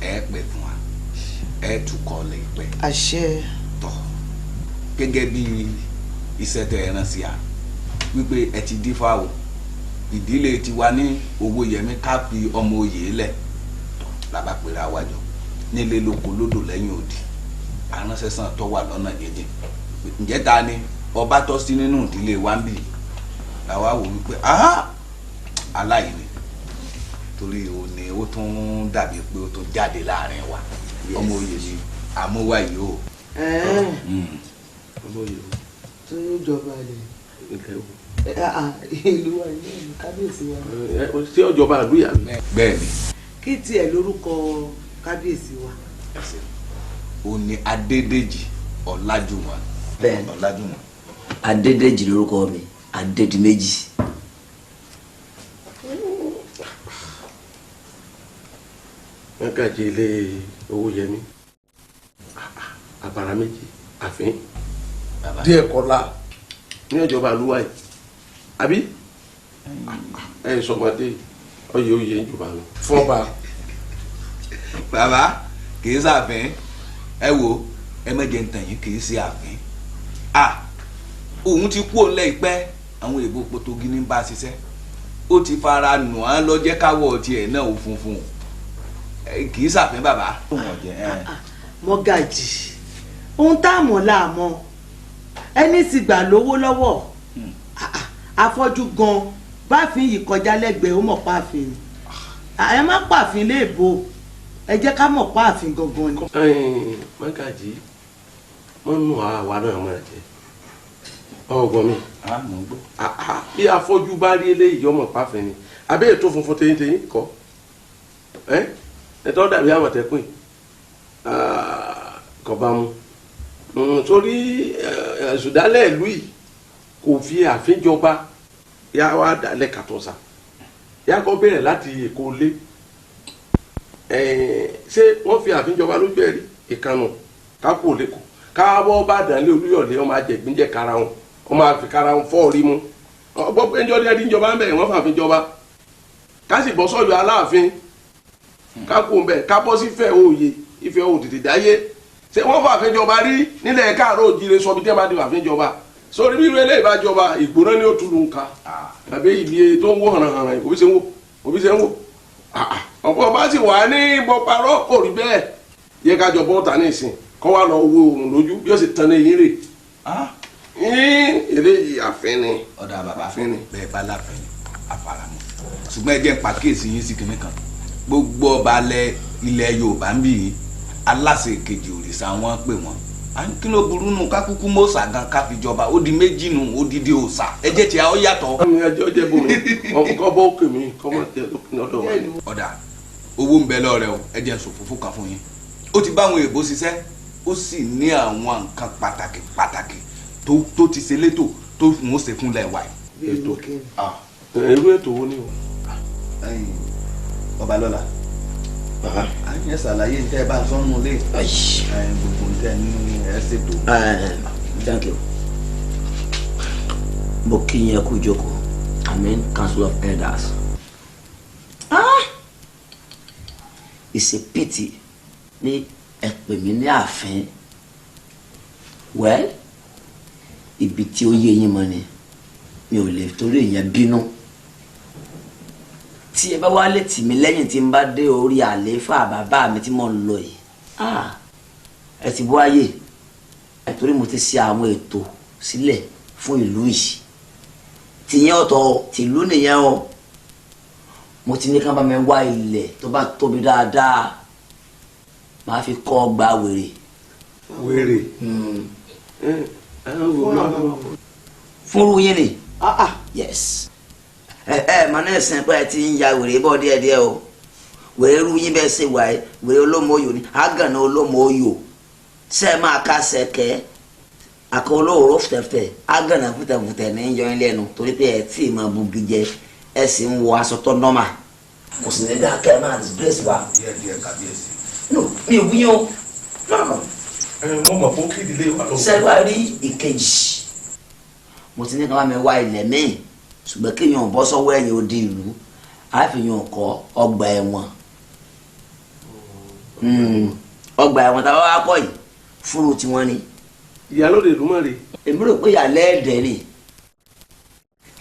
ẹ pẹ fún wa ẹ tukọ̀ lè pẹ́. àṣẹ. tọ́ gẹ́gẹ́ bí iṣẹ́ tẹ ẹ rán sí a wípé ẹ ti dífá o ìdílé tiwa ní owó yẹmí ká fi ọmọ oyè lẹ̀ làbá pèrè àwàjọ nílé lóko lódò lẹ́yìn òdì aránṣẹ́ sàn tó wà lọ́nà jẹjẹ ǹjẹ́ ta ni ọba tọ́ sí nínú ìdílé wa ń bì làwa wò wípé aláìní torí o ní ó tún dàbí pé ó tún jáde láàrin wa ọmọ oyè ni àmúwá yìí o. ọmọ oyè o tó yóò jọba ìlú wa ní kábíyèsí wa. ṣé ọjọba àdúyà mi. bẹ́ẹ̀ni. kí tiẹ̀ lórúkọ kábíyèsí wa. o ní Adédèjì Ọlájúwọ̀n. bẹ́ẹ̀ni Ọlájúwọ̀n. Adédèjì lórúkọ mi Adédìméjì. mọ́gàjì ilé owó yẹmí àbàrà méjì àfin díẹ̀ kọ́lá ní ìjọba àlúwà yìí àbí ẹ sọmọdé ọyẹ oyè ìjọba mi fún ọba. bàbá kì í ṣàfin ẹ wo ẹ mẹjẹ ntàn yìí kì í ṣe àfin òun ti kú òun lẹ́ìpẹ́ àwọn èèbó Pòtògì ní bá ṣiṣẹ́ ó ti fara nù án lọ́jẹ́ káwọ́ tiẹ̀ náà ó funfun kì í ṣàfin bàbá. mọ́gàjì ohun tá a mọ̀ la mọ̀ ẹni sì gbà lówó lọ́wọ́ afọ́jú gan báfin yìí kọjá lẹ́gbẹ̀ẹ́ ó mọ̀ páàfin ẹ má pààfin léèbó ẹ jẹ́ ká mọ̀ páàfin gangan ni. mọ́gàjì wọ́n nù àwa náà máa jẹ ọgbọ́n mi bí afọ́jú bá rí eléyìí ọmọ páàfin ni abẹ́ ètò funfun tẹ́yìntẹ́yìn kọ́ ẹ̀tọ́ dàbí àmọ̀tẹ́kùn kọba mu torí ẹ̀sùdálẹ̀ ìlú yìí kò fi àfíjọba yá wá dálẹ̀ kàtọ́sà yá kọ́ bẹ̀rẹ̀ láti Èkó lé ṣé wọ́n fi àfíjọba lójú ẹ̀rí ìkànnù kápò lẹ́kọ̀ọ́ káwọ́ bá dàlẹ́ Olúyọ̀lé ọmọ àjẹgbínjẹ kára wọn ọmọ àfi kára wọn fọ́ọ̀rí mu ọgbọ́n pé ẹjọ́ ní ẹdínjọba ń bẹ̀ wọ́n fàfíjọba ká sì bọ́ sọ́jọ́ Aláàfin kákó ń bẹ̀ ká bọ́ sí Ifẹ̀ òye Ifẹ̀ òun tètè dáyé ṣé wọ́n fàfíjọba rí nílẹ̀ Káàárọ̀ Oòjíire sọ bí tẹ́ máa di fàfíjọba sórí bí irú eléyìí bá jọba ìgbóná ni ó tún lu nǹka àbí ibi tó ń wó hànàhànà òbí ṣe ń wò ọ̀pọ̀ bá sì wà ní bọ́parọ́ kò rí bẹ́ẹ̀ yẹ ká jọ bọ́ọ̀tà ní ìsìn kọ́ wa lọ wo òun lójú bí ó sì tan ní eyín rè eléyìí àfin ni. ọ̀dà bàbá bẹ́ẹ̀ bá láfin àfàràmù ṣùgbọ́n ẹ jẹ́ pàkíyèsí yín sí kinní kan gbogbo ọba ilẹ̀ Yorùbá ń bì yín aláṣẹ kejì òrìṣà wọn pè wọn kí ló burú nù ká kúkú mọ́sà gan ká fi jọba ó di méjì nù ó di òòṣà ẹ jẹ́ tí a ó yàtọ̀. àmì ẹjọ́ jẹ́ bomi kọ́ bọ́ òkè mi kọ́ mọ̀ tẹ́ lọ́dọ̀ wa. ọ̀dà owó ń bẹ lọ́rẹ̀ o ẹ jẹ́ sòfófó kan fún yín ó ti bá àwọn èèbó ṣiṣẹ́ ó sì ní àwọn nǹkan pàtàkì tó ti ṣe létò tó ń ṣe fúnlẹ̀ wà yìí. irú ètò wo ni o. ọba lọ́la a yẹ ṣàlàyé ntẹ bá sọnù lé gbogbo ntẹ ní ẹ ṣètò. thank you mo kí yín kú jókòó amen council of elders. it's a pity ní ẹ pè mí ní ààfin well ibi tí ó yé yín mọ́ ni mi ò lè torí ìyẹn bínú tí ẹ bá wá létí mi lẹ́yìn tí n bá dé orí àlééfà bàbá mi tí mo ń lọ yìí ẹ ti bọ́ ayé ẹ torí mo ti ṣe àwọn ètò sílẹ̀ fún ìlú yìí tìyẹn ọ̀tọ̀ tìlú nìyẹn o mo ti ní ká bá mi wá ilẹ̀ tó bá tóbi dáadáa máa fi kọ́ ọgbà wèrè wèrè. fúnru yín ni. yes. mà náà sìn pé ẹ ti ń ya wèrè bọ́ díẹ̀díẹ̀ o wèrè ru yín bẹ́ẹ̀ ṣe wà ẹ́ wèrè olómo oyò ni àgànà olómo oyò ṣe máa ká sẹ̀kẹ́ àkọ́ olóòrò fùtẹ̀fùtẹ̀ àgànà fùtẹ̀fùtẹ̀ ní yọ yín lẹ́nu torí pé ẹ tí ì máa bugi jẹ ẹ sì ń wọ aṣọ tó nọ́mà kò sì ní dá kẹ́ ẹ máa disgrace wa. no mi ò wíyàn o. mo mọ̀ fún kí ìdílé wa lọ. sẹ́wá rí ìkejì mo ti ní ká wá mi wá ilẹ̀ míì ṣùgbọ́n kéèyàn bọ́ sọ́wọ́ ẹ̀yìn odi ìlú àfihàn kọ́ ọgbà ẹ̀wọ̀n ọgbà ẹ̀wọ̀n tá a wá kọ́ yìí fúru tiwọn ni. ìyálóde ìlú mọ̀ rè. èmi rò pé ìyàlẹ́ ẹ̀dẹ̀ rè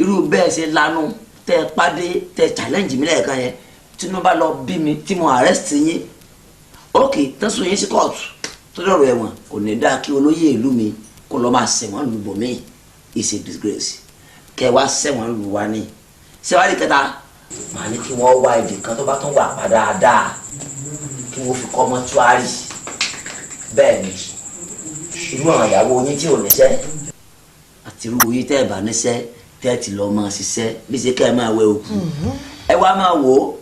irú bẹ́ẹ̀ ṣe lanu tẹ pàdé tẹ challenge mi lẹ́ẹ̀kan yẹn tinubu bá lọ bí mi tí mo arrest yín ok tẹ́sán yín sí kóòtù tó dọ̀rọ̀ ẹ̀wọ̀n kò ní dáa kí olóyè ìlú mi kó lọ́ọ́ máa ṣẹ̀wọ̀n lùbọ̀ mí it's a disgrace kẹ wá ṣẹ̀wọ̀n lù wá ní ṣẹwárí kẹta màá ní kí wọ́n wá ibì kan tó bá tún wà pa dáadáa kí wọ́n fi kọ́ mọ́túárì bẹ́ẹ̀ ni irú àwọn ìyàwó yín tí ò níṣẹ́ àti irú yín tẹ́ ẹ̀ bá níṣẹ́ tẹ́ ẹ̀ ti lọ́ọ́ máa ṣiṣẹ́ bí ṣe kẹ́ ẹ máa wẹ òkú ẹ wá máa wò ó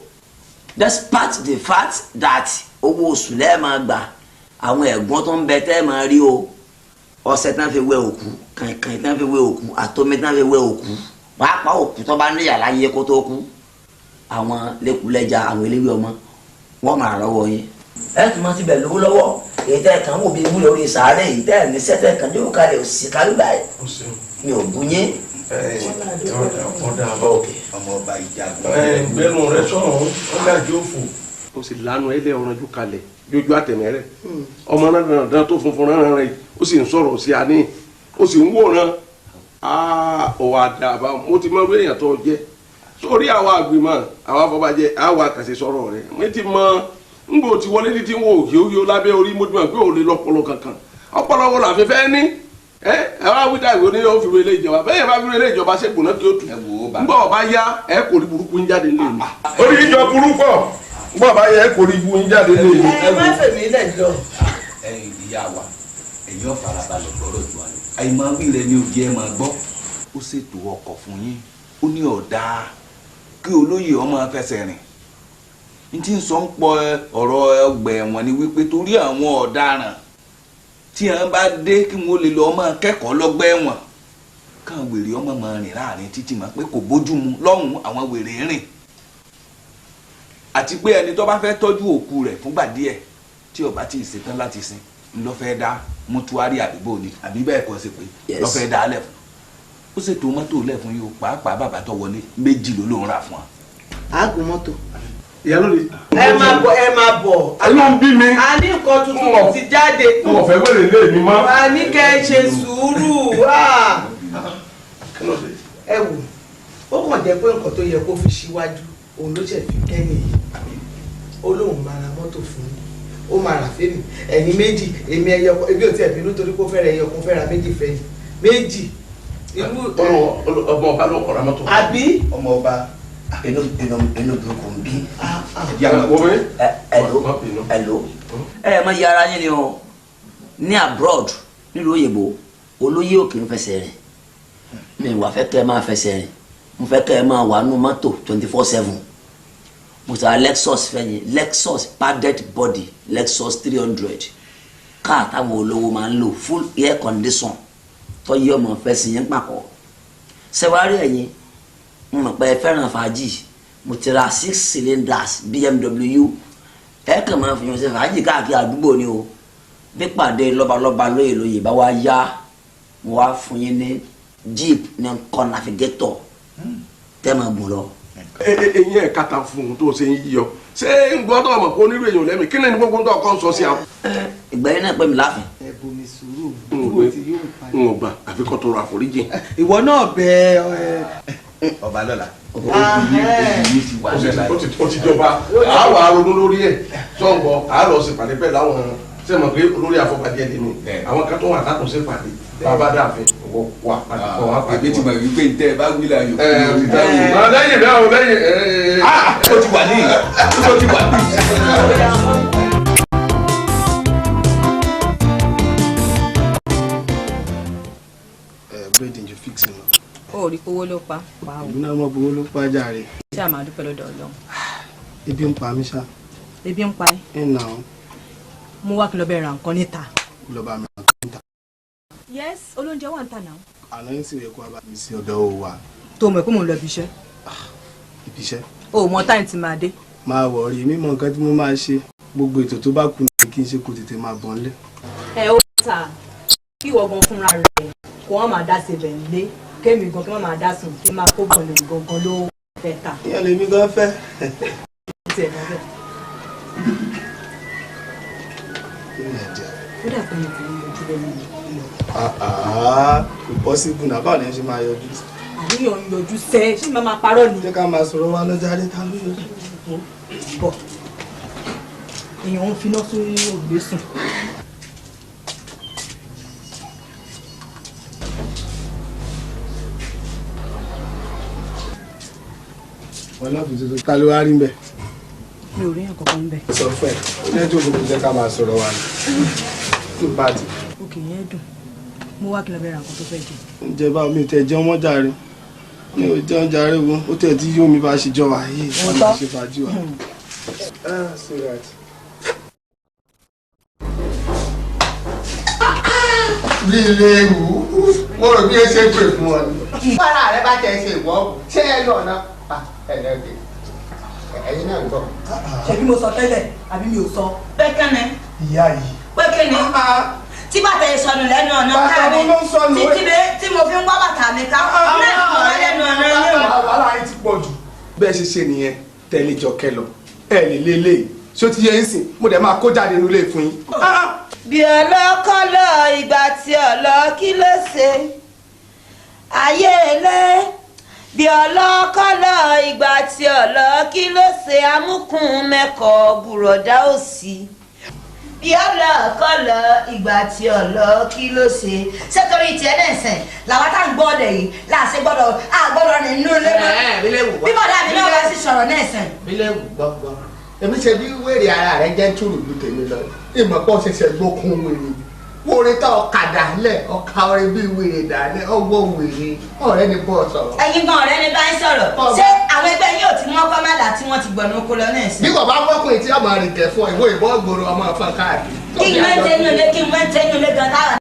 despite the fact that owó oṣù lẹ́ẹ̀ máa gbà àwọn ẹ̀gbọ́n tó ń bẹ tẹ́ ẹ máa rí o ọṣẹ tí wọ́n fi wẹ òkú kànkàn tí wọ́n fi wẹ òkú àtọmẹ tí wọ́n fi wẹ òkú pàápàá òkú tó bá níyà láyé kó tó kú àwọn lẹkùlẹjà àwọn eléwé ọmọ wọn máa rọ́wọ́ yín. ẹ tún máa ti bẹ̀ lówó lọ́wọ́ èyí tẹ́ ẹ̀ kàn wò bí ewu lórí sàárẹ̀ èyí tẹ́ ẹ̀ ní sẹ́tẹ̀ kan yóò kalẹ̀ òsì kálíbà ẹ̀ mi ò bú yín. ọmọ ọba ìjagun. gbẹnu rẹ sọ̀rọ̀ ó dájú òfò. o sì lanu ẹlẹ ọrànjú kalẹ̀ jójú àtẹmẹ rẹ ọmọ náà dandan tó funfun rán rẹ ó sì ń sọ̀rọ̀ sí àní ó sì ń wòran ọwọ́ àdàbà mo ti mọ orí èèyàn tó jẹ́ sórí àwọn àgbìmọ̀ àwọn afọbajẹ àwọn àkàṣe sọ̀rọ̀ rẹ mo ti mọ ngbò tí wọlé ní ti ń wo òyò lábẹ́ orí mo ti mọ̀ pé ò lè lọ́pọlọ kankan ọpọlọ wo làfi fẹ́ ní ẹ wá wíta ìwé ní ó fi wọlé ìjọba bẹ́ẹ̀ yẹn bá fi wọlé ìjọba ṣe gbóná kí ó tù ngbọ́ ọba yá ẹ kò rí burúkú ń jáde lé mi. orí ìjọ burúkọ ngbọ́ ọba yá ẹ kò rí burúkú ń jáde lé mi. ẹ má fèmí lẹ́jọ́. ẹ̀yin ìyá wa ẹ̀yin ọ̀farabalẹ̀ gbọ́dọ̀ jù wá ní. àyìnbá wí rẹ ni òjì ẹ máa gbọ́ ó ṣètò ọkọ̀ fún yín ó ní ọ̀dà kí olóyè ọmọ fẹsẹ̀ rìn n tí ń sọ ń pọ ọ̀rọ̀ ọgbà ẹ̀wọ̀n ni wípé torí àwọn ọ̀daràn tí wọ́n bá dé kí wọ́n lè lọ ọmọ kẹ́kọ̀ọ́ lọ́gbà ẹ̀wọ̀n káwọn wèrè ọmọ máa rìn láàrin títì mọ́ pé kò bójú mu lọ́hùn àwọn wèrè rìn àti pé ẹni tó bá fẹ́ tọ́jú òkú rẹ̀ fúngbà díẹ̀ tí ó bá ti ṣetán láti sin ló fẹ́ dá mọ́túárì àdúgbò ni àbí bẹ́ẹ̀ kọ́ sí pé ló fẹ́ dá lẹ̀ fún ó ṣètò mọ́tò lẹ̀ fún yìí ó pàápàá bàbá tó wọlé méjì ló lóun rà fún wa. àágùn mọ́tò. ìyálóde. ẹ máa bọ̀. a ló ń bí mi. a ní nǹkan tuntun ti jáde. n ò fẹ́ wẹ̀rẹ̀ lé mi mọ́. a ní kẹ́ ẹ ṣe sùúrù. ẹ wò ó kàn jẹ́ pé nǹkan tó yẹ kó fi síwájú òun ló ṣe fi kẹ́yìn yìí ó lóun máa ra mọ́tò fún mi ó máa rà fẹ́mi ẹ̀yin méjì èmi ẹyọ ebi ò tiẹ̀ bínú torí kó fẹ́ra ẹyọ kó fẹ́ra méjì fẹ́yìn méjì. ọmọ ọba ló kọ̀ra mọ́tò. àbí. ọmọ ọba inú burúkú ń bí. ẹ̀lò ẹ mọ iye ara yín ni o ní abroad nílùú òyìnbó olóyè òkè ń fẹsẹ̀ rìn mi wà fẹ́ kẹ́ ẹ máa fẹsẹ̀ rìn mo fẹ́ kẹ́ ẹ máa wà nù mọ́tò 24/7 mo ta Lexus fẹ́yìn Lexus padded body Lexus 300 káà táwọn olówó máa ń lò full air condition tó yí ọmọ fẹ́ sí yín pàkọ́ sẹ́wárí ẹ̀yìn mo mọ̀ pé ẹ fẹ́ràn fàájì mo ti ra 6 cylinders BMW ẹ kàn máa fi hàn sí fàájì káàkiri àdúgbò ni o bí pàdé lọ́balọ́ba lóye bá wá yá mo wá fún yín ní jeep ní nǹkan navigator tẹ́ máa gùn lọ. eyín ẹ̀ kàtà fún un tó ṣe ń yíyọ ṣé ń gbọ́ tó ọmọ kó onírú èèyàn lẹ́mìí kí lẹ́ni gbogbo tó ọkọ ń sọ sí àwọn. ìgbà yẹn náà pẹ́ mi láàfin. ẹ bomi sùúrù n ò gbà àfi kọ́ tó ra àforíjì. ìwọ náà bẹ ọba lọ́la ó ti jọba àwọn aronú lórí ẹ̀ sọ̀ngbọ̀ àárọ̀ sì pàdé pẹ̀lú àwọn sẹ́mọ̀ pé olórí àfọ̀bàjẹ́ ni mi àwọn kan tó wà látún sí pàdé bàbá dàfin wà pàdé kọ́ wà pàdé. èmi ti mọ̀ wípé ntẹ́ ẹ bá wí la yòókù. lẹ́yìn náà o lẹ́yìn. ó ti wà ní ó ti wà ní. rí owó ló pa. èmi náà mọ̀ pé owó ló pa jàre. ṣé a máa dúpẹ́ lọ́dọ̀ Ọlọ́run. ebi ń pa mí ṣá. ebi ń pa ẹ́. ẹ̀ nà ó. mo wá kí lọ bẹ ra nǹkan níta. lọ bá mi ra nǹkan níta. yes olóúnjẹ wà ń tà náà. àná yín sì rẹ̀ kó a bá mi sí ọ̀dọ̀ ò wà. tó mọ̀ pé mò ń lọ ibi iṣẹ́. ibi iṣẹ́. o mọ táyì tí máa dé. máa wọ̀ rí mi mọ nǹkan tí mo máa ṣe gbogbo ètò tó bá kù ní kí n ṣe kó tètè máa bọ̀ nílé. ẹ ó ta kí ìwọ gan fúnra rẹ kó wọn máa dá sebẹ̀ nílé kémi gan kí wọn máa dá sùn kí n máa kó bọ̀ lè gangan ló fẹ́ ta. ìyá lèmi gan fẹ́. ó dà pé nìkan ń yọjú lẹ́nu mi. kò possible náà báwo ni ẹ ṣe máa yọjú. àníyàn ń yọjú sẹ́ ṣé màá máa parọ́ ni. jẹ́ ká máa sọ̀rọ̀ wa lọ́jà dé ta ló yọjú. bọ̀ èèyàn ń finá sórí òrùlé sùn. ọlọ́pàá tuntun ta ló wá rí mbẹ́. mi ò rí nǹkan kan mbẹ́. sọ fún ẹ ó ní ẹjọ́ òkùnkùn jẹ́ ká máa sọ̀rọ̀ wa ní pàtì. òkè yẹn dùn mo wá kí lọ bẹ ra nǹkan tó fẹ́ jẹ. oúnjẹ báwo mi ò tẹ jẹun mọ́ jàre mi ò jẹun jàre wo ó tẹ̀ tí yóò mi bá ṣe jọ wà yìí ká máa ṣe fàájì wa. líle wù ú mo rò bí ẹ ṣe pè fún ọ ni. bára rẹ bá tẹ ṣe ìwọ ṣé ẹ lọ náà ẹlẹ́gbẹ̀ẹ́ ẹ̀yin náà ń bọ̀. ṣebí mo sọ tẹ́lẹ̀ àbí mi ò sọ. pé kẹ́ni. ìyá yìí. pé kẹ́ni. tí bàtà yìí sọnù lẹ́nu ọ̀nà ká mi tí mo fi ń wá bàtà mi ká náà kọ̀ wá lẹ́nu ọ̀nà ilé o. wàhálà yìí ti pọ̀ jù. bẹ́ẹ̀ ṣe ṣe nìyẹn tẹ́lẹ̀ jọ kẹ lọ ẹ lè lélẹ̀ ṣó ti yẹ ń sìn mo dẹ̀ máa kó jáde nílé fún yín. bí ọlọ́kọ́lọ́ ìgbà tí ọlọ́ kí ló ṣe ayé ilé bí ọlọ́kọ́lọ́ ìgbà tí ọlọ́ kí ló ṣe amúkùn mẹ́kọ̀ọ́ bùrọ̀dá òsì bí ọlọ́kọ́lọ́ ìgbà tí ọlọ́ kí ló ṣe ṣé torí tiẹ̀ náà sẹ̀ làwọn tá à ń gbọ́ ọ̀dẹ̀ yìí láàṣẹ gbọ́dọ̀ àgbọ́dọ̀ nínú ilé mọ́ bí bọ́dà mi náà wá sí sọ̀rọ̀ náà sẹ̀. bílẹ̀ wù gbọ́gbọ́ èmi ṣe bí wèrè ara rẹ jẹ́ túrù ju tèmi lọ ìmọ̀ pọ̀ ṣẹ̀ṣẹ̀ gbókun wèrè wòrè tá ọ̀kadà lẹ̀ ọ̀ka ọ̀rẹ́ bíi wèrè dálẹ̀ ọwọ́ wèrè ọ̀rẹ́ ni bọ́ sọ̀rọ̀. ẹ̀yin gan ọ̀rẹ́ ni bá ń sọ̀rọ̀ ṣé àwọn ẹgbẹ́ yóò ti mú ọkọ mẹ́ta tí wọ́n ti gbọ̀nà oko lọ náà sí. bí kò bá mọ́kùnrin tí ọmọ rìn kẹ̀ fún ìwé ìbọn gbòòrò ọmọ fún káàkiri. kí n máa ń tẹnu ilé gan táwọn.